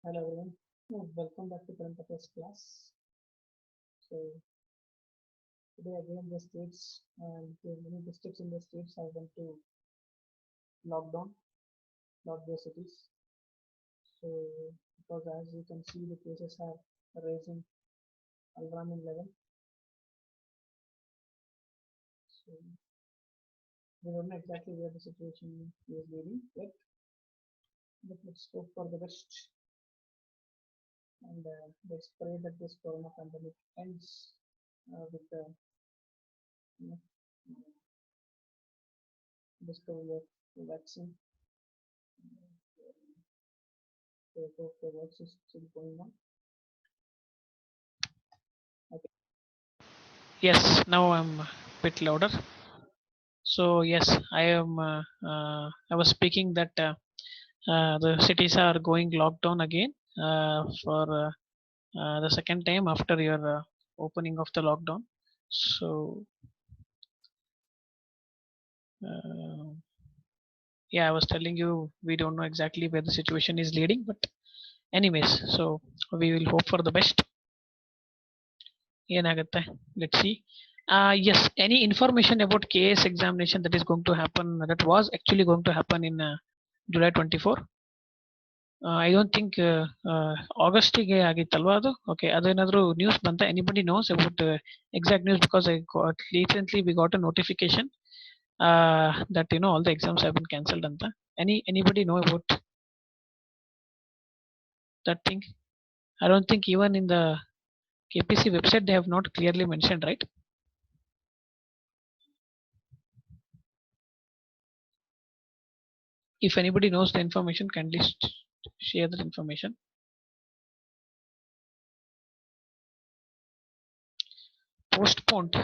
Hello everyone. Welcome back to current affairs class. So today again the states and the many districts in the states have went to lockdown, lock their cities. So because as you can see the cases are rising alarming level. So we don't know exactly where the situation is leading yet, but let's hope for the best and let's pray that this corona pandemic ends with the you know, discovery of the vaccine. So hope the work is still going on. Okay. Yes, now I'm a bit louder. So yes, I am. I was speaking that the cities are going lockdown again for the second time after your opening of the lockdown. So uh, yeah, I was telling you we don't know exactly where the situation is leading, but anyways, so we will hope for the best. ಏನಾಗುತ್ತೆ let's see. Yes, any information about KS examination that is going to happen, that was actually going to happen in July 24. I don't think ಆಗಸ್ಟಿಗೆ ಆಗಿತ್ತಲ್ವಾ ಅದು. Okay, ಅದೇನಾದರೂ news ಬಂತ? Anybody nose about exact news? Because I got recently we got a notification that all the exams have been cancelled ಅಂತ. Anybody know about that thing? I don't think even in the KPC website they have not clearly mentioned, right? If anybody knows the information, kindly share that information. Postponed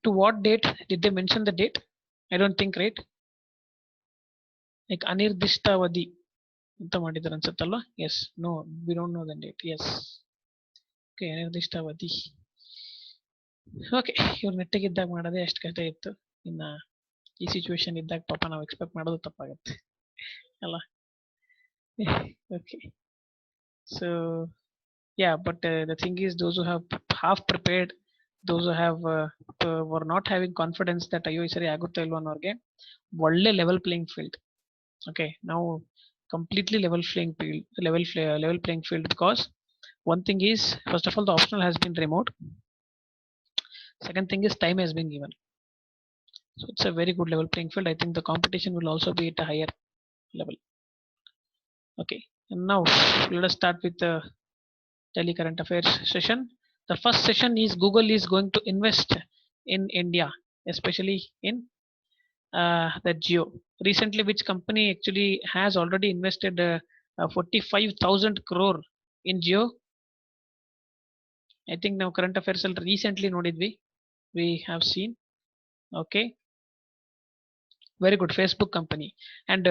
to what date? Did they mention the date? I don't think, right? Like ಅನಿರ್ದಿಷ್ಟಾವಧಿ ಅಂತ ಮಾಡಿದಾರೆ ಅನ್ಸುತ್ತಲ್ವಾ? Yes, no, we don't know the date. Yes, okay, ಅನಿರ್ದಿಷ್ಟಾವಧಿ. Okay, ಇವ್ರು ನೆಟ್ಟಗಿದ್ದಾಗ ಮಾಡೋದೇ ಅಷ್ಟು ಕಷ್ಟ ಇತ್ತು. ಇನ್ನ ಈ ಸಿಚುವೇಶನ್ ಇದ್ದಾಗ ಪಾಪ ನಾವು ಎಕ್ಸ್ಪೆಕ್ಟ್ ಮಾಡೋದು ತಪ್ಪಾಗುತ್ತೆ ಅಲ್ಲ. Okay, so yeah, but the thing is, those who have half prepared, those who have were not having confidence that ಅಯ್ಯೋ ಈ ಸರಿ ಆಗುತ್ತೋ ಇಲ್ವೋ ಅನ್ನೋರ್ಗೆ ಒಳ್ಳೆ level playing field. Okay, now completely level playing field, because one thing is, first of all, the optional has been removed. Second thing is, time has been given. So it's a very good level playing field. I think the competition will also be at a higher level. Okay, and now let us start with the daily current affairs session. The first session is, Google is going to invest in India, especially in the Geo. Recently, which company actually has already invested 45,000 crore in Geo? I think now current affairs recently nodidvi, we have seen. Okay, very good. Facebook company, and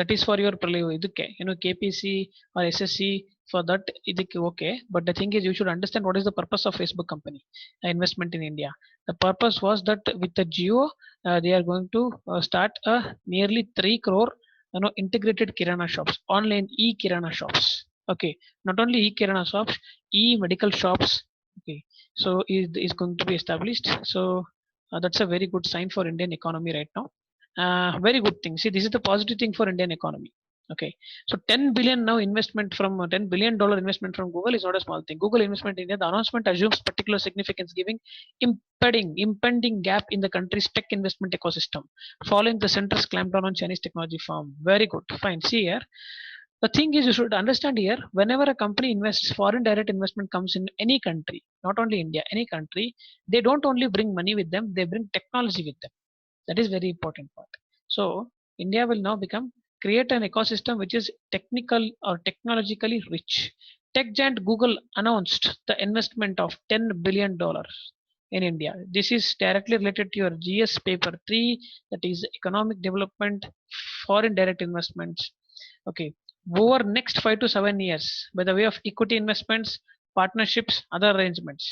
that is for your idukke, KPC or SSC, for that idukke. Okay, but the thing is, you should understand what is the purpose of Facebook company investment in India. The purpose was that with the Geo, they are going to start a nearly 3 crore integrated kirana shops, online e-kirana shops. Okay, not only e-kirana shops, e-medical shops. Okay, so is going to be established. So that's a very good sign for Indian economy right now. Very good thing. See, this is the positive thing for Indian economy. Okay, so 10 billion now investment from $10 billion investment from Google is not a small thing. Google investment in India. The announcement assumes particular significance, giving impending gap in the country's tech investment ecosystem, following the center's clampdown on Chinese technology firm. Very good. Fine. See here. The thing is, you should understand here, whenever a company invests, foreign direct investment comes in any country, not only India, any country, they don't only bring money with them, they bring technology with them. That is very important part. So India will now create an ecosystem which is technical or technologically rich. Tech giant Google announced the investment of $10 billion in India. This is directly related to your GS paper 3, that is economic development, foreign direct investments. Okay, over next 5 to 7 years, by the way of equity investments, partnerships, other arrangements,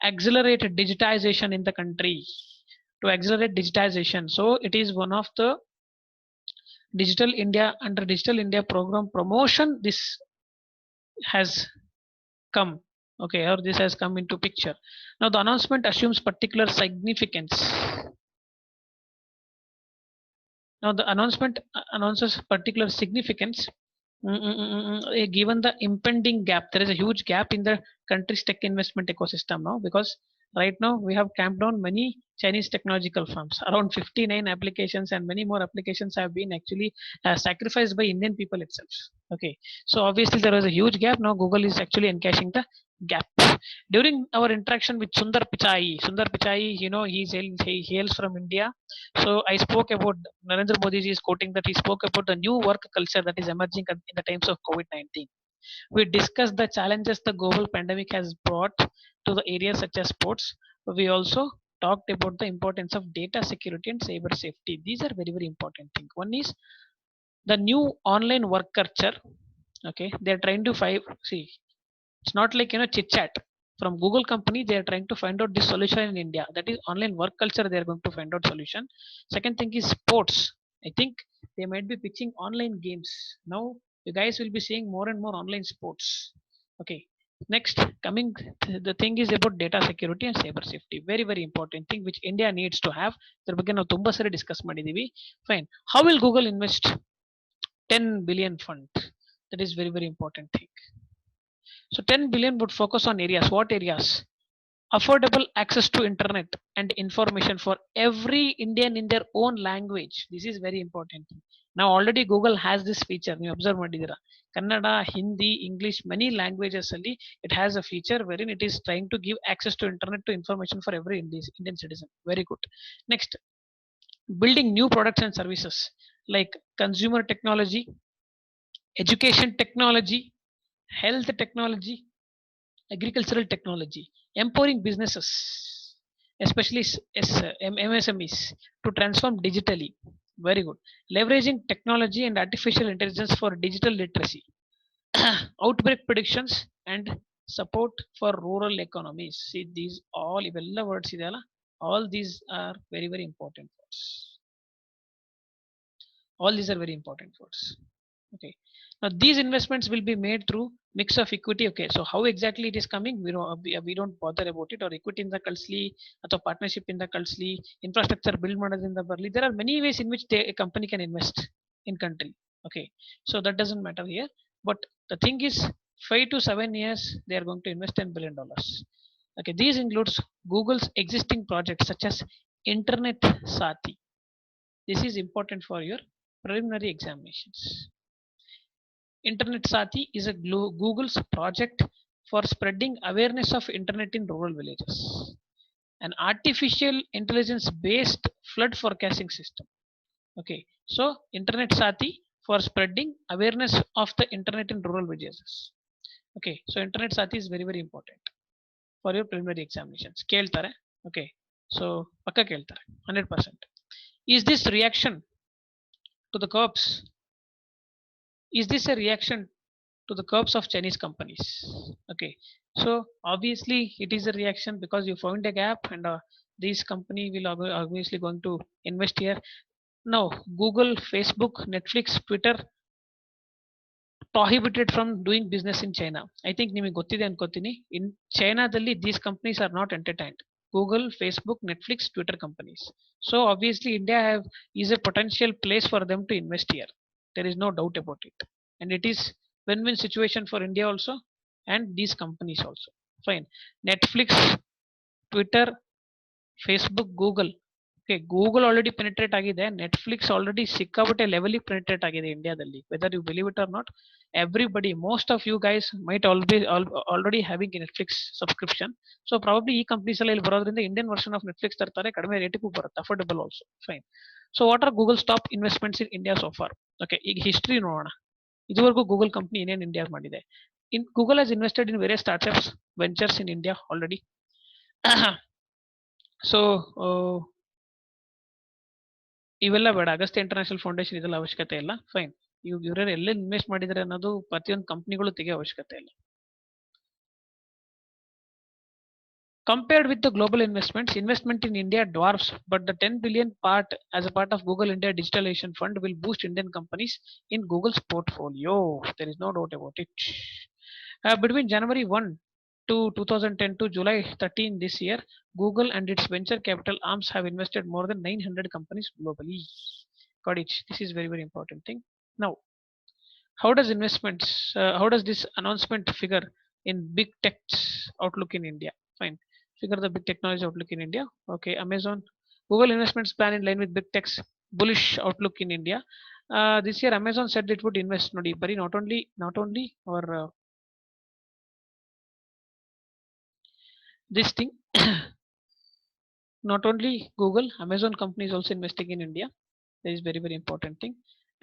accelerate digitization in the country. To accelerate digitization, so it is one of the Digital India, under Digital India program promotion, this has come. Okay, or this has come into picture. Now the announcement assumes particular significance. Now the announcement announces particular significance. Given the impending gap, there is a huge gap in the country's tech investment ecosystem now, because right now we have clamped down many Chinese technological firms. Around 59 applications and many more applications have been actually sacrificed by Indian people itself. Okay, so obviously there was a huge gap. Now Google is actually encashing the gap. During our interaction with Sundar Pichai, he hails from India. So I spoke about, Narendra Modi ji is quoting that he spoke about the new work culture that is emerging in the times of COVID-19. We discussed the challenges the global pandemic has brought to the areas such as sports. We also talked about the importance of data security and cyber safety. These are very, very important things. One is the new online work culture. Okay, they're trying to see, it's not like chit chat. from Google company. They are trying to find out this solution in India. That is online work culture. They are going to find out solution. Second thing is sports. I think they might be pitching online games. Now you guys will be seeing more and more online sports. Okay. Next, coming the thing is about data security and cyber safety. Very very important thing which India needs to have. ಇದ್ರ ಬಗ್ಗೆ ನಾವು ತುಂಬಾ ಸರಿ discuss ಮಾಡಿದೀವಿ. Fine. How will Google invest 10 billion fund? That is very very important thing. So 10 billion would focus on areas. What areas? Affordable access to internet and information for every Indian in their own language. This is very important. Now already Google has this feature. You observe Madidira. Kannada, Hindi, English, many languages only. It has a feature wherein it is trying to give access to internet to information for every Indian citizen. Very good. Next, building new products and services like consumer technology, education technology, health technology, agricultural technology, empowering businesses, especially MSMEs, to transform digitally. Very good. Leveraging technology and artificial intelligence for digital literacy, outbreak predictions, and support for rural economies. See, these all ಇವೆಲ್ಲ words ಇದೆಯಲ್ಲ, all these are very very important words. All these are very important words. Okay. Now these investments will be made through mix of equity. Okay. So how exactly it is coming? We don't bother about it. Or equity in the ಕಳಿಸ್ಲಿ ಅಥವಾ partnership in the ಕಳಿಸ್ಲಿ, infrastructure build ಮಾಡೋದ್ರಿಂದ ಬರಲಿ. There are many ways in which a company can invest in country. Okay. So that doesn't matter here. But the thing is, 5 to 7 years they are going to invest $10 billion. Okay. These includes Google's existing projects such as Internet Sati. This is important for your preliminary examinations. Internet Sati is a Google's project for spreading awareness of internet in rural villages. An artificial intelligence based flood forecasting system. Okay, so Internet Sati for spreading awareness of the internet in rural villages. Okay, so Internet Sati is very very important for your preliminary examinations. ಕೇಳ್ತಾರೆ. Okay, so ಪಕ್ಕ ಕೇಳ್ತಾರೆ 100%. Is this reaction to the curbs? Is this a reaction to the curbs of Chinese companies? Okay, so obviously it is a reaction because you found a gap, and this company will obviously going to invest here. Now Google, Facebook, Netflix, Twitter prohibited from doing business in China. I think ನಿಮಗೆ ಗೊತ್ತಿದೆ ಅನ್ಕೋತೀನಿ. In ಚೈನಾದಲ್ಲಿ these companies are not entertained. Google, Facebook, Netflix, Twitter companies. So obviously India is a potential place for them to invest here. There is no doubt about it. And it is win-win situation for India also and these companies also. Fine. Netflix, Twitter, Facebook, Google. Okay, Google already penetrate ಆಗಿದೆ. Netflix already ಸಿಕ್ಕಾಪಟ್ಟೆ ಲೆವೆಲಿಗೆ penetrate ಆಗಿದೆ ಇಂಡಿಯಾದಲ್ಲಿ. Whether you believe it or not, everybody, most of you guys might already having a Netflix subscription. So probably ಈ companies ಎಲ್ಲ ಇಲ್ಲಿ ಬರೋದ್ರಿಂದ Indian version of Netflix ತರ್ತಾರೆ, ಕಡಿಮೆ ರೇಟಿಗೂ ಬರುತ್ತೆ, affordable also. Fine. So what are Google top investments in India so for? Okay, ಈಗ history ನೋಡೋಣ. ಇದುವರೆಗೂ ಗೂಗಲ್ ಕಂಪ್ನಿ ಏನೇನು ಇಂಡಿಯಾ ಮಾಡಿದೆ. Google has invested in various startups ventures in India already. So ಇವೆಲ್ಲ ಬೇಡ, ಅಗಸ್ತ್ಯ ಇಂಟರ್ನ್ಯಾಷನಲ್ ಫೌಂಡೇಶನ್ ಇದೆಲ್ಲ ಅವಶ್ಯಕತೆ ಇಲ್ಲ. ಫೈನ್. ಇವರೆಲ್ಲ ಎಲ್ಲ ಇನ್ವೆಸ್ಟ್ ಮಾಡಿದರೆ ಅನ್ನೋದು ಪ್ರತಿಯೊಂದು ಕಂಪ್ನಿಗಳು ತೆಗೆಯೋ ಅವಶ್ಯಕತೆ ಇಲ್ಲ. Compared with the global investments, investment in India dwarfs, but the 10 billion part as a part of Google India Digitalization Fund will boost Indian companies in Google's portfolio. There is no doubt about it. Between January 1 to 2010 to July 13 this year, Google and its venture capital arms have invested more than 900 companies globally. Got it. This is very very important thing. Now, how does how does this announcement figure in big tech's outlook in India? Fine. Figure the big technology outlook in India. Okay, Amazon, Google investments plan in line with big tech's bullish outlook in India. This year Amazon said it would invest ನೋಡಿ ಬರೀ not only or this thing not only Google, Amazon company is also investing in India. That is very very important thing.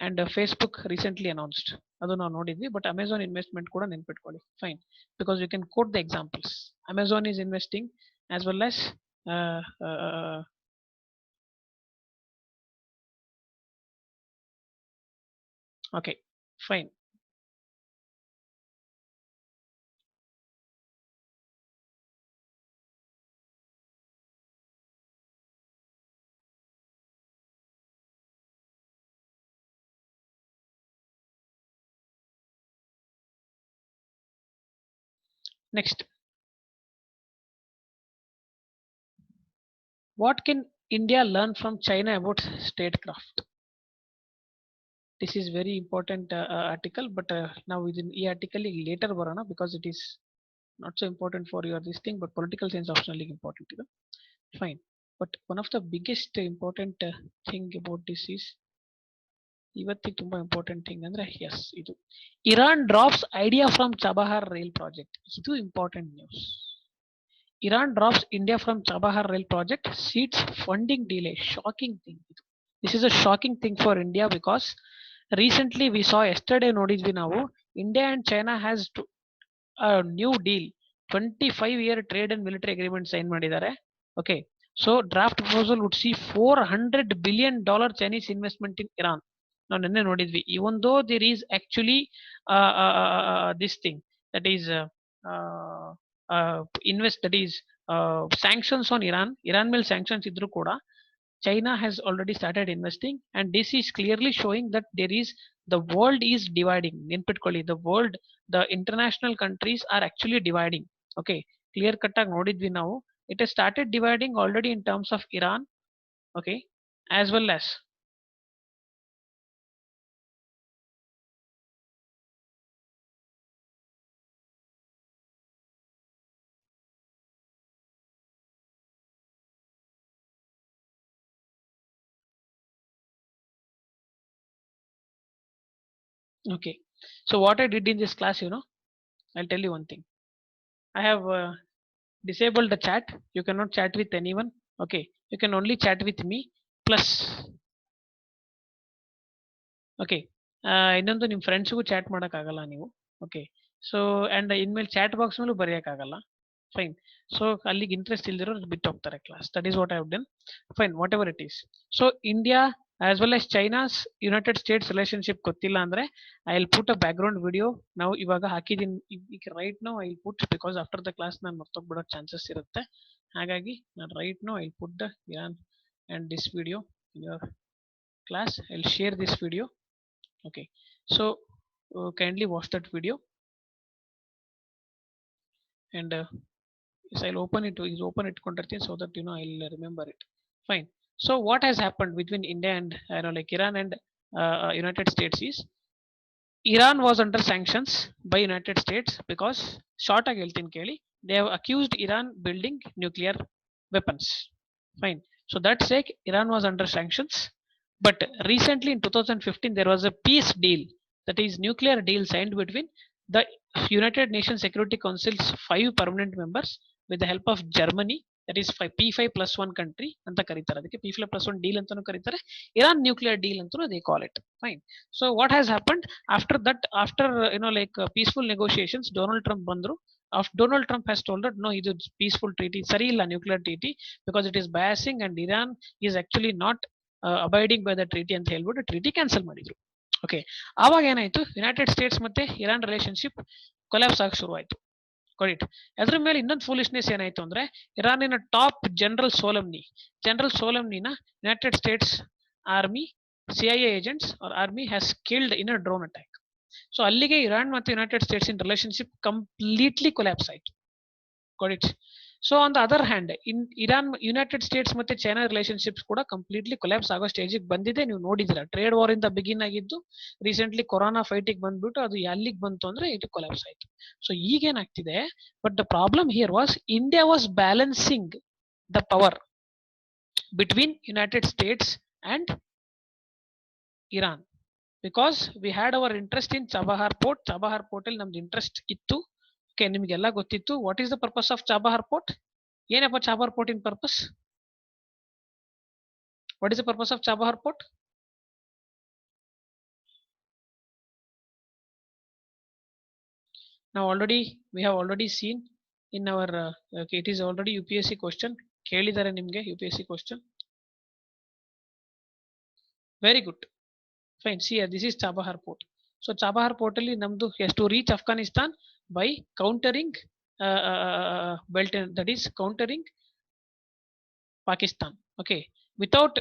And Facebook recently announced, ಅದು ನಾವು ನೋಡಿದ್ವಿ, but Amazon investment ಕೂಡ ನೆನ್ಪಿಟ್ಕೊಳ್ಳಿ. Fine, because you can quote the examples. Amazon is investing as well as okay, fine. Next, what can India learn from China about statecraft? This is very important article, but now within e article later varana because it is not so important for your this thing, but political science optionally important. Fine, but one of the biggest important thing about this is ಇವತ್ತಿಗೆ ತುಂಬಾ important thing ಅಂದ್ರೆ yes ಇದು Iran drops India from Chabahar rail project. ಇದು important news. Iran drops India from Chabahar rail project, seats funding delay. Shocking thing. This is a shocking thing for India because recently we saw yesterday ನೋಡಿದ್ವಿ ನಾವು India and China has a new deal 25-year trade and military agreement sign ಮಾಡಿದ್ದಾರೆ. Okay, so draft proposal would see $400 billion Chinese investment in Iran. ನಾವು ನಿನ್ನೆ ನೋಡಿದ್ವಿ. Even though there is actually this thing that is invest that is sanctions on Iran ಮೇಲೆ sanctions ಇದ್ರು ಕೂಡ China has already started investing, and this is clearly showing that there is the world is dividing. ನೆನ್ಪಿಟ್ಕೊಳ್ಳಿ, the world, the international countries are actually dividing. Okay, clear cut ಆಗಿ ನೋಡಿದ್ವಿ ನಾವು. It has started dividing already in terms of Iran. Okay, as well as okay. So what I did in this class, I'll tell you one thing. I have disabled the chat. You cannot chat with anyone. Okay, you can only chat with me. Plus, okay, ಇನ್ನೊಂದು ನಿಮ್ಮ ಫ್ರೆಂಡ್ಸ್ಗೂ chat ಮಾಡೋಕ್ಕಾಗಲ್ಲ ನೀವು. Okay, so and ಇನ್ಮೇಲೆ chat box ಮೇಲೂ ಬರೆಯೋಕ್ಕಾಗಲ್ಲ. Fine. So ಅಲ್ಲಿಗೆ interest ಇಲ್ದಿರೋರು ಬಿಟ್ಟು ಹೋಗ್ತಾರೆ class. That is what I have done. Fine, whatever it is. So India as well as China's United States relationship ಗೊತ್ತಿಲ್ಲ ಅಂದರೆ I will put a background video. ನಾವು ಇವಾಗ ಹಾಕಿದ್ದೀನಿ ಈಗ right now I will put, because after the class ನಾನು ಮರ್ತೋಗ್ಬಿಡೋ chances ಇರುತ್ತೆ. ಹಾಗಾಗಿ ನಾನು right now I will put the Iran and this video in your class. I'll share this video. Okay, so kindly watch that video, and yes, I'll open it. Is open it so that I'll remember it. Fine. So what has happened between India and like Iran and United States is Iran was under sanctions by United States because short ಆಗಿ ಹೇಳ್ತೀನಿ ಕೇಳಿ, they have accused Iran building nuclear weapons. Fine. So that's sake Iran was under sanctions. But recently in 2015 there was a peace deal, that is nuclear deal signed between the United Nations Security Council's 5 permanent members with the help of Germany, that is P5+1 country ಅಂತ ಕರೀತಾರೆ. ಅದಕ್ಕೆ P5+1 deal ಅಂತಾನೂ ಕರೀತಾರೆ, Iran nuclear deal ಅಂತಾನೂ they call it. Fine. So what has happened after that, after peaceful negotiations, Donald Trump ಬಂದ್ರು. Donald Trump has told that no, ಇದು peaceful treaty ಸರಿ ಇಲ್ಲ, nuclear treaty, because it is biasing and Iran is actually not abiding by the treaty ಅಂತ ಹೇಳ್ಬಿಟ್ಟು treaty cancel ಮಾಡಿದ್ರು. Okay, ಆವಾಗ ಏನಾಯ್ತು, United States ಮತ್ತೆ ಇರಾನ್ ರಿಲೇಶನ್ಶಿಪ್ ಕೊಲ್ಯಾಪ್ಸ್ ಆಗಿ ಶುರುವಾಯಿತು. ಕೊಡಿಟ್. ಅದ್ರ ಮೇಲೆ ಇನ್ನೊಂದು ಫೂಲಿಶ್ನೆಸ್ ಏನಾಯ್ತು ಅಂದ್ರೆ, ಇರಾನಿನ ಟಾಪ್ ಜನರಲ್ ಸೋಲಮ್ನಿನ United States army CIA agents or army has killed in a drone attack. So ಅಲ್ಲಿಗೆ ಇರಾನ್ ಮತ್ತು United States in relationship completely collapse ಆಯ್ತು. Got it. So on the other hand Iran United States ಮತ್ತೆ China relationships ಕೂಡ completely collapse ಆಗೋ ಸ್ಟೇಜಿಗೆ ಬಂದಿದೆ. ನೀವು ನೋಡಿದಿರ, ಟ್ರೇಡ್ ವಾರ್ ಇಂದ ಬಿಗಿನ್ ಆಗಿದ್ದು ರೀಸೆಂಟ್ಲಿ ಕೊರೋನಾ ಫೈಟಿಗೆ ಬಂದ್ಬಿಟ್ಟು ಅದು ಎಲ್ಲಿಗೆ ಬಂತು ಅಂದ್ರೆ ಇದು ಕೊಲ್ಯಾಪ್ಸ್ ಆಯ್ತು. ಸೊ ಈಗೇನಾಗ್ತಿದೆ, but the problem here was India was balancing the power between United States and Iran, because we had our interest in Chabahar port. Chabahar port ಅಲ್ಲಿ ನಮ್ದು ಇಂಟ್ರೆಸ್ಟ್ ಇತ್ತು. ಓಕೆ, ನಿಮಗೆಲ್ಲ ಗೊತ್ತಿತ್ತು. What is the purpose of Chabahar port? ಏನಪ್ಪ Chabahar port in purpose? What is the purpose of Chabahar port? ನಾವು we have already seen in our okay, it is already UPSC question. ಕೇಳಿದ್ದಾರೆ ನಿಮಗೆ UPSC question. Very good. Fine. See here, this is Chabahar port. So Chabahar port ಅಲ್ಲಿ ನಮ್ದು to reach Afghanistan by countering belt, that is countering Pakistan. Okay, without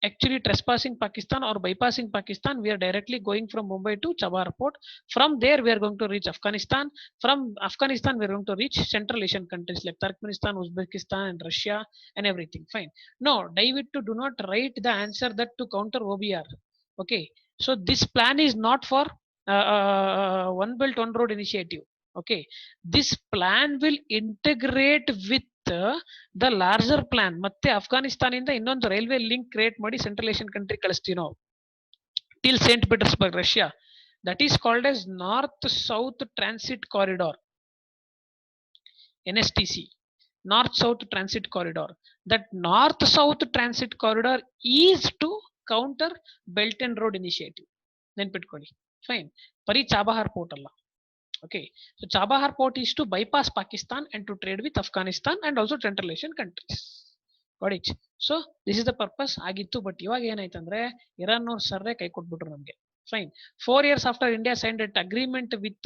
actually trespassing Pakistan or bypassing Pakistan. We are directly going from Mumbai to Chabahar port. From there, we are going to reach Afghanistan. From Afghanistan, we are going to reach Central Asian countries like Turkmenistan, Uzbekistan, and Russia, and everything. Fine. No, dayvid do not write the answer that to counter OBR. Okay. So this plan is not for One Belt One Road initiative. Okay. This plan will integrate with the larger plan. ಮತ್ತೆ ಅಫ್ಘಾನಿಸ್ತಾನ ಇಂದ ಇನ್ನೊಂದು railway link create ಮಾಡಿ central Asian country ಕಳಿಸ್ತೀವಿ ನಾವು till Saint Petersburg, Russia. That is called as north south transit corridor, NSTC, North South Transit Corridor. That North South Transit Corridor is to counter Belt and Road Initiative. ನೆನ್ಪಿಟ್ಕೊಳ್ಳಿ. Fine. ಬರೀ Chabahar port ಅಲ್ಲ. Okay, so Chabahar port is to bypass Pakistan and to trade with Afghanistan and also Central Asian countries. Got it? So this is the purpose ಆಗಿತ್ತು. But ಇವಾಗ ಏನಾಯ್ತಂದ್ರೆ Iran ಅವ್ರು ಸರ್ರೆ ಕೈ ಕೊಟ್ಬಿಟ್ರು ನಮ್ಗೆ. Fine. 4 years after India signed an agreement with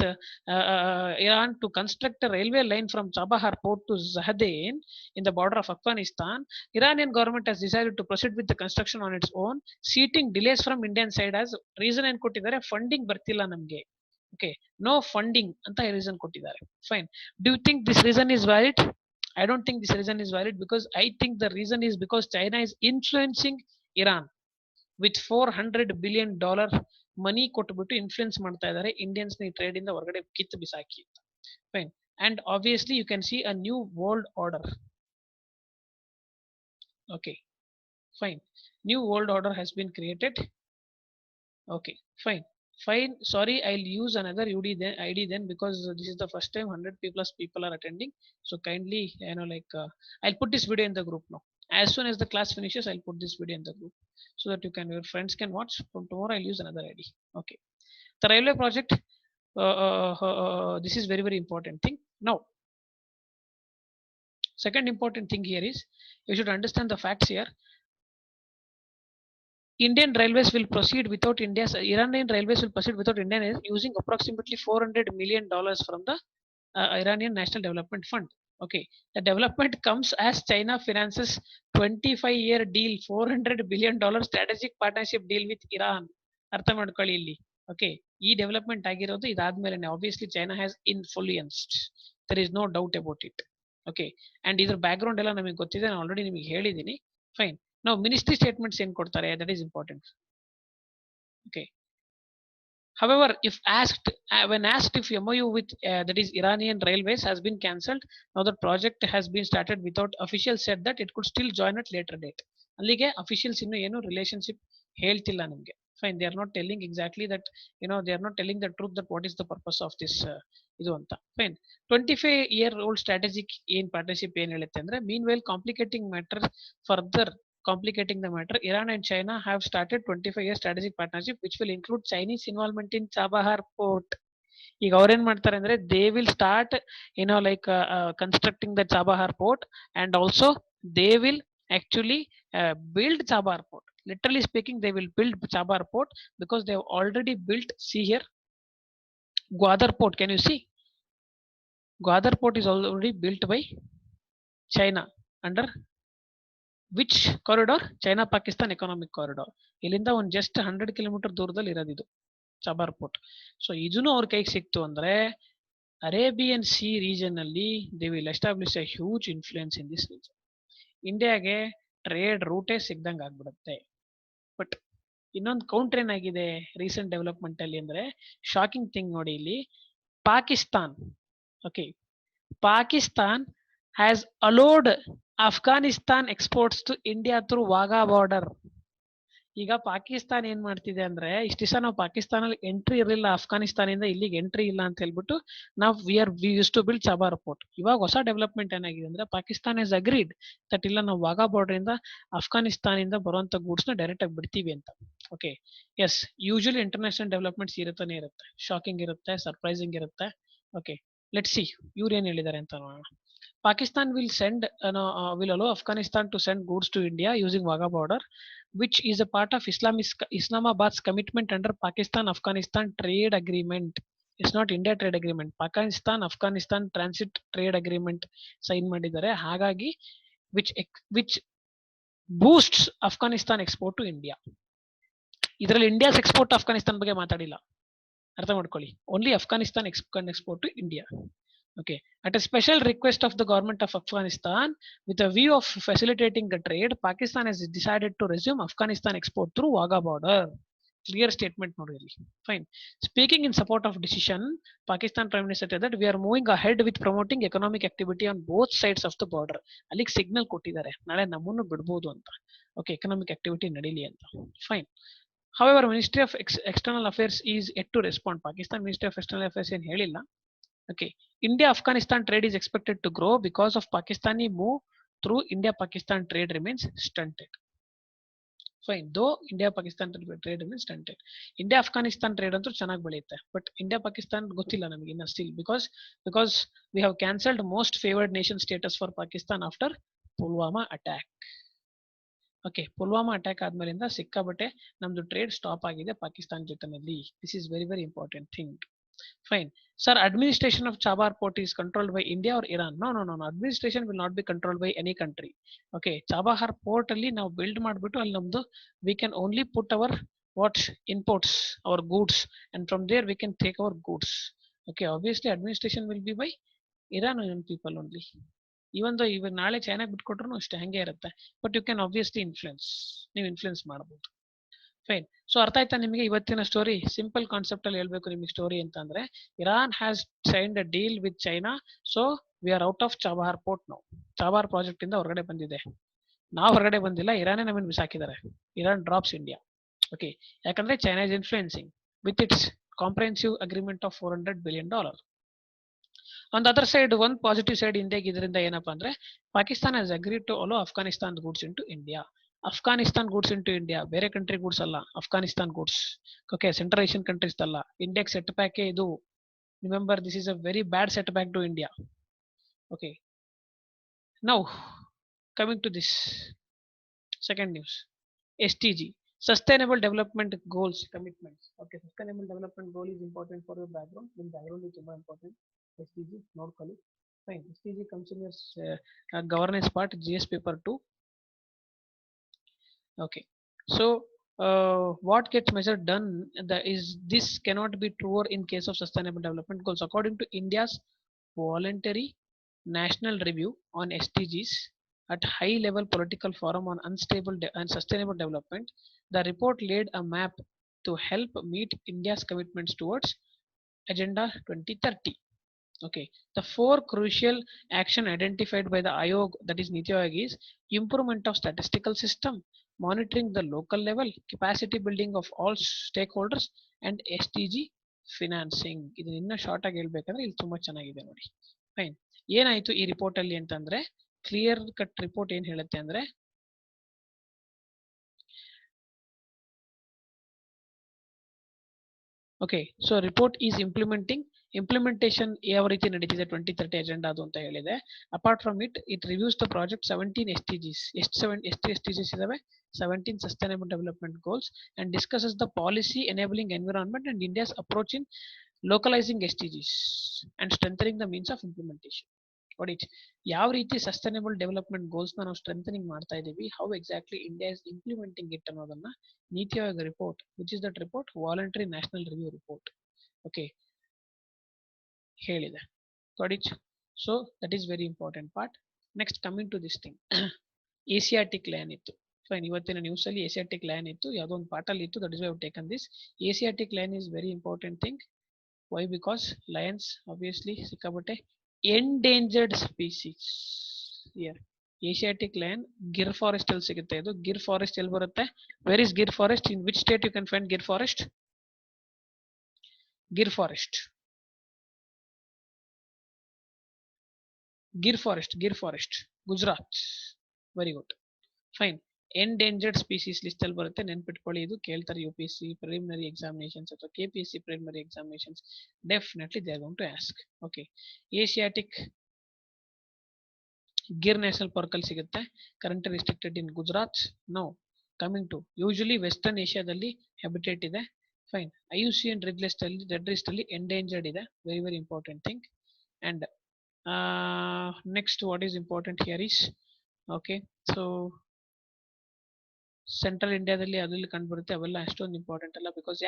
Iran to construct a railway line from Chabahar port to Zahedan in the border of Afghanistan, Iranian government has decided to proceed with the construction on its own, citing delays from Indian side as reason ಏನು ಕೊಟ್ಟಿದ್ದಾರೆ, funding ಬರ್ತಿಲ್ಲ ನಮ್ಗೆ. Okay, no funding ಅಂತ reason ಕೊಟ್ಟಿದ್ದಾರೆ. Fine. Do you think this reason is valid? I don't think this reason is valid because I think the reason is because China is influencing Iran with $400 billion ಮನಿ ಕೊಟ್ಬಿಟ್ಟು influence ಮಾಡ್ತಾ ಇದ್ದಾರೆ Indians ನ trade ಇಂದ ಹೊರಗಡೆ ಕಿತ್ತು ಬಿಸಾಕಿ. Fine. And obviously you can see a new world order. Okay, fine. New world order has been created. Okay, fine. Fine. Sorry, I'll use another ID then because this is the first time 100 plus people are attending. So kindly, I'll put this video in the group now. As soon as the class finishes, I'll put this video in the group so that your friends can watch. From tomorrow, I'll use another ID. Okay. The railway project. This is very, very important thing. Now, second important thing here is you should understand the facts here. Indian railways will proceed without India's Iranian railways will proceed without Indian using approximately $400 million from the Iranian National Development Fund. Okay, the development comes as China finances 25-year deal, $400 billion strategic partnership deal with Iran. ಅರ್ಥ ಮಾಡ್ಕೊಳ್ಳಿ ಇಲ್ಲಿ. Okay, ಈ development ಆಗಿರೋದು ಇದಾದ್ಮೇಲೆ obviously China has influenced. There is no doubt about it. Okay, and ಇದ್ರ background ಎಲ್ಲ ನಮಗೆ ಗೊತ್ತಿದೆ, ನಾನು ಆಲ್ರೆಡಿ ನಿಮಗೆ ಹೇಳಿದ್ದೀನಿ. Fine. Now ministry statements ಏನು ಕೊಡ್ತಾರೆ, that is important. Okay. However, if asked when asked if MOU with that is Iranian Railways has been cancelled, now the project has been started without officials said that it could still join at later date. ಅಲ್ಲಿಗೆ officials ಇನ್ನು ಏನು relationship ಹೇಳ್ತಿಲ್ಲ ನಮಗೆ. Fine, they are not telling exactly that, they are not telling the truth that what is the purpose of this ಇದು ಅಂತ. Fine. 25-year-old strategic ಏನ್ partnership ಏನ್ ಹೇಳುತ್ತೆ ಅಂದ್ರೆ, meanwhile complicating the matter, Iran and China have started 25-year strategic partnership which will include Chinese involvement in Chabahar port. ಈಗ ಅವ್ರೇನ್ ಮಾಡ್ತಾರೆ ಅಂದ್ರೆ, they will start constructing the Chabahar port and also they will actually build Chabahar port. Literally speaking, they will build Chabahar port because they have already built, see here, Gwadar port. Can you see? Gwadar port is already built by China under which corridor? China Pakistan economic corridor. ಇಲ್ಲಿಂದ ಒಂದು just 100 kilometre ದೂರದಲ್ಲಿ ಇರೋದಿದು ಚಾಬಾರ್ port. So ಇದನ್ನು ಅವ್ರ ಕೈಗೆ ಸಿಕ್ತು ಅಂದ್ರೆ Arabian C region ಅಲ್ಲಿ they will establish A huge influence in this region. ಇಂಡಿಯಾಗೆ ಟ್ರೇಡ್ ರೂಟೇ ಸಿಗ್ದಂಗೆ ಆಗ್ಬಿಡುತ್ತೆ. ಬಟ್ ಇನ್ನೊಂದು ಕೌಂಟರ್ ಏನಾಗಿದೆ ರೀಸೆಂಟ್ ಡೆವಲಪ್ಮೆಂಟ್ ಅಲ್ಲಿ ಅಂದ್ರೆ, ಶಾಕಿಂಗ್ ಥಿಂಗ್ ನೋಡಿ ಇಲ್ಲಿ, Pakistan. Okay, Pakistan has allowed Afghanistan exports to India through Wagah border. ಈಗ ಪಾಕಿಸ್ತಾನ ಏನ್ ಮಾಡ್ತಿದೆ ಅಂದ್ರೆ, ಇಷ್ಟ ದಿವಸ ನಾವು ಪಾಕಿಸ್ತಾನಲ್ಲಿ ಎಂಟ್ರಿ ಇರಲಿಲ್ಲ, ಅಫ್ಘಾನಿಸ್ತಾನಿಂದ ಇಲ್ಲಿಗೆ ಎಂಟ್ರಿ ಇಲ್ಲ ಅಂತ ಹೇಳ್ಬಿಟ್ಟು ನಾವು we used to build Chabahar port. ಇವಾಗ ಹೊಸ ಡೆವಲಪ್ಮೆಂಟ್ ಏನಾಗಿದೆ ಅಂದ್ರೆ, ಪಾಕಿಸ್ತಾನ್ ಇಸ್ ಅಗ್ರೀಡ್ ದಟ್ ಇಲ್ಲ ನಾವು ವಾಗಾ ಬಾರ್ಡರ್ ಇಂದ ಅಫ್ಘಾನಿಸ್ತಾನಿಂದ ಬರುವಂತ ಗೂಡ್ಸ್ ನ ಡೈರೆಕ್ಟ್ ಆಗಿ ಬಿಡ್ತೀವಿ ಅಂತ. Okay, yes, usually international developments ಇರುತ್ತಾನೆ ಇರುತ್ತೆ, ಶಾಕಿಂಗ್ ಇರುತ್ತೆ, ಸರ್ಪ್ರೈಸಿಂಗ್ ಇರುತ್ತೆ. ಓಕೆ, ಲೆಟ್ಸ್ ಸಿ ಇವ್ರು ಏನ್ ಹೇಳಿದ್ದಾರೆ ಅಂತ ನೋಡೋಣ. Pakistan will allow Afghanistan to send goods to India using Wagah border, which is a part of Islamabad's commitment under Pakistan-Afghanistan trade agreement. It's not India trade agreement. Pakistan-Afghanistan transit trade agreement sign ಮಾಡಿದ್ದಾರೆ. ಹಾಗಾಗಿ which boosts Afghanistan export to India. ಇದರಲ್ಲಿ India's export Afghanistan ಬಗ್ಗೆ ಮಾತಾಡಿಲ್ಲ, ಅರ್ಥ ಮಾಡ್ಕೊಳ್ಳಿ. Only Afghanistan export to India. Okay, at a special request of the government of Afghanistan, with a view of facilitating the trade, Pakistan has decided to resume Afghanistan export through Wagah border. Clear statement ನೋಡಿ ಇಲ್ಲಿ. Fine. Speaking in support of decision, Pakistan Prime Minister said that we are moving ahead with promoting economic activity on both sides of the border. ಅಲ್ಲಿಗೆ signal ಕೊಟ್ಟಿದ್ದಾರೆ, ನಾಳೆ ನಮ್ಮನ್ನು ಬಿಡ್ಬೋದು ಅಂತ. Okay, economic activity ನಡೀಲಿ ಅಂತ. Fine. However, Ministry of External Affairs is yet to respond. Pakistan Ministry of External Affairs ಏನು ಹೇಳಿಲ್ಲ. Okay, India-Afghanistan trade is expected to grow because of Pakistani move through India-Pakistan trade remains stunted. Fine, though India-Pakistan trade remains stunted. India-Afghanistan trade ಅಂತೂ ಚೆನ್ನಾಗಿ ಬೆಳೆಯುತ್ತೆ, but India-Pakistan ಗೊತ್ತಿಲ್ಲ ನಮಗೆ ಇನ್ನ still because we have cancelled most favored nation status for Pakistan after Pulwama attack. Okay, Pulwama attack ಆದ್ಮೇಲಿಂದ ಸಿಕ್ಕಾಬಟ್ಟೆ ನಮ್ದು trade stop ಆಗಿದೆ ಪಾಕಿಸ್ತಾನ ಜೊತೆನಲ್ಲಿ. This is very very important thing. Fine. Sir, administration of Chabahar port is controlled by India or Iran? No. Administration will not be controlled by any country. Okay, Chabahar port ಅಲ್ಲಿ ನಾವು build ಮಾಡಿಬಿಟ್ಟು ಅಲ್ಲಿ ನಮ್ದು we can only put our what imports, our goods, and from there we can take our goods. Okay, obviously administration will be by Iranian people only. Even though ಇವಾಗ ನಾಳೆ ಚೈನಾಗೆ ಬಿಟ್ಕೊಟ್ರು ಅಷ್ಟೇ ಹಂಗೆ ಇರುತ್ತೆ, ಬಟ್ ಯು ಕ್ಯಾನ್ ಆಬ್ವಿಯಸ್ಲಿ ನೀವು influence ಮಾಡಬಹುದು. Fine. So ಅರ್ಥ ಆಯ್ತಾ ನಿಮಗೆ ಇವತ್ತಿನ ಸ್ಟೋರಿ? ಸಿಂಪಲ್ ಕಾನ್ಸೆಪ್ಟ್ ಅಲ್ಲಿ ಹೇಳ್ಬೇಕು ನಿಮಗೆ ಸ್ಟೋರಿ ಅಂತ ಅಂದ್ರೆ, Iran has signed a deal with China, so we are out of Chabahar port ನಾವು. ಚಾಬಹಾರ್ ಪ್ರಾಜೆಕ್ಟ್ ಇಂದ ಹೊರಗಡೆ ಬಂದಿದೆ, ನಾವು ಹೊರಗಡೆ ಬಂದಿಲ್ಲ, ಇರಾನೇ ನಮ್ಮನ್ನು ಬಿಸಾಕಿದ್ದಾರೆ. Iran drops India. ಓಕೆ, ಯಾಕಂದ್ರೆ China is influencing with its comprehensive agreement of $400 billion. On the other side, one positive side ಇದರಿಂದ ಏನಪ್ಪಾ ಅಂದ್ರೆ, Pakistan has agreed to allow Afghanistan goods in to India. Afghanistan goods into India, ಬೇರೆ country goods ಅಲ್ಲ, Afghanistan goods. Okay, central Asian countries ಅಲ್ಲ. ಇಂಡಿಯಾಗೆ set back ಇದು. Remember, this is a very bad set back to India. Okay, now coming to this second news. SDG, Sustainable Development Goals Commitments. Okay, Sustainable Development Goal is important for your background. Your background is ತುಂಬಾ important. SDG ನೋಡ್ಕೊಳ್ಳಿ. Fine. SDG comes in your governance part, GS paper 2. Okay, so what gets measured done is this cannot be truer in case of sustainable development goals. According to India's voluntary national review on SDGs at high level political forum on unstable and sustainable development, the report laid a map to help meet India's commitments towards Agenda 2030. Okay, the four crucial action identified by the Ayog, that is Niti Aayog, is improvement of statistical system, monitoring the local level, capacity building of all stakeholders, and SDG financing. ಇದನ್ನ ಇನ್ನ short ಆಗಿ ಹೇಳ್ಬೇಕಂದ್ರೆ ಇಲ್ಲಿ ತುಂಬಾ ಚೆನ್ನಾಗಿದೆ ನೋಡಿ. Fine. ಏನಾಯ್ತು ಈ ರಿಪೋರ್ಟ್ ಅಲ್ಲಿ ಅಂತಂದ್ರೆ, ಕ್ಲಿಯರ್ ಕಟ್ ರಿಪೋರ್ಟ್ ಏನ್ ಹೇಳುತ್ತೆ ಅಂದ್ರೆ, okay, so report is implementation ಯಾವ ರೀತಿ ನಡೀತಿದೆ 2030 ಅಜೆಂಡಾ ಅದು ಅಂತ ಹೇಳಿದೆ. Apart from it reviews the project 17 SDGs. ಎಷ್ಟು SDGs ಇದಾವೆ? 17 sustainable development goals, and discusses the policy enabling environment and India's approach in localizing SDGs and strengthening the means of implementation. ನೋಡಿ, ಯಾವ ರೀತಿ ಸಸ್ಟೈನಬಲ್ ಡೆವಲಪ್ಮೆಂಟ್ ಗೋಲ್ಸ್ ನಾವು strengthening ಮಾಡ್ತಾ ಇದೀವಿ, how exactly India is implementing it ಅನ್ನೋದನ್ನ NITI Aayog report, which is that report, voluntary national review report, okay, ಹೇಳಿದೆ. Got it? So that is very important part. Next coming to this thing, Asiatic lion ಇತ್ತು. ಫೈನ್, ಇವತ್ತಿನ news ಅಲ್ಲಿ Asiatic lion ಇತ್ತು, ಯಾವುದೋ ಒಂದು part ಅಲ್ಲಿ ಇತ್ತು. That is why I taken this. Asiatic lion is very important thing. Why? Because lions obviously ಸಿಕ್ಕಾಬಟ್ಟೆ endangered species. Here Asiatic lion, Gir forest ಅಲ್ಲಿ ಸಿಗುತ್ತೆ. ಇದು ಗಿರ್ ಫಾರೆಸ್ಟ್ ಎಲ್ಲಿ ಬರುತ್ತೆ? Where is Gir forest? In which state you can find Gir forest? Gir forest, Gujarat. Very good. Fine. Endangered species list ಅಲ್ಲಿ ಬರುತ್ತೆ, ನೆನ್ಪಿಟ್ಕೊಳ್ಳಿ. ಇದು ಕೇಳ್ತಾರೆ UPSC ಪ್ರಿಲಿಮಿನರಿ ಎಕ್ಸಾಮಿನೇಷನ್ಸ್ ಅಥವಾ KPSC preliminary examinations. Definitely they are going to ask. Okay, Asiatic Gir national park ಅಲ್ಲಿ ಸಿಗುತ್ತೆ. Currently restricted in Gujarat. No coming to, usually western ಏಷ್ಯಾದಲ್ಲಿ habitat ಇದೆ. ಫೈನ್. IUCN ರೆಡ್ ಲಿಸ್ಟ್ ಅಲ್ಲಿ ಎಂಡೇಂಜರ್ಡ್ ಇದೆ. Very very important thing. And next what is important here is, okay, so central ಇಂಡಿಯಾದಲ್ಲಿ ಅದರಲ್ಲಿ ಕಂಡುಬರುತ್ತೆ, ಅವೆಲ್ಲ ಅಷ್ಟೊಂದು ಇಂಪಾರ್ಟೆಂಟ್ ಅಲ್ಲ. ಬಿಕಾಸ್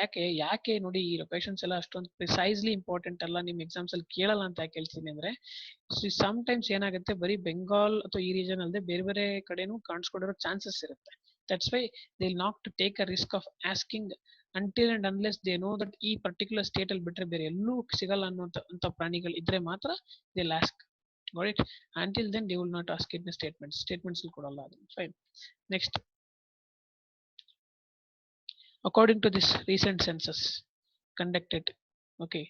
ಯಾಕೆ ನೋಡಿ ಈ ಲೊಕೇಶನ್ಸ್ ಎಲ್ಲ ಅಷ್ಟೊಂದು ಪ್ರಿಸೈಸ್ಲಿ ಇಂಪಾರ್ಟೆಂಟ್ ಅಲ್ಲ, ನಿಮ್ಮ ಎಕ್ಸಾಮ್ಸ್ ಅಲ್ಲಿ ಕೇಳಲ್ಲ ಅಂತ ಯಾಕೆ ಹೇಳ್ತೀನಿ ಅಂದ್ರೆ, ಸಮ್ ಟೈಮ್ಸ್ ಏನಾಗುತ್ತೆ, ಬರೀ ಬೆಂಗಾಲ್ ಅಥವಾ ಈ ರೀಜನ್ ಅಲ್ಲದೆ ಬೇರೆ ಬೇರೆ ಕಡೆನೂ ಕಾಣಿಸ್ಕೊಂಡಿರೋ ಚಾನ್ಸಸ್ ಇರುತ್ತೆ. That's why they will not take a risk of asking until and unless they know that ಈ ಪರ್ಟಿಕ್ಯುಲರ್ ಸ್ಟೇಟ್ ಅಲ್ಲಿ ಬಿಟ್ಟರೆ ಬೇರೆ ಎಲ್ಲೂ ಸಿಗಲ್ಲ ಅನ್ನೋಂಥ ಪ್ರಾಣಿಗಳು ಇದ್ರೆ ಮಾತ್ರ they ಲಾಸ್ಕ್. got it. Until then they will not ask it in statements ಕೊಡಲ್ಲ ಅದು. Fine. Next, according to this recent census conducted, okay,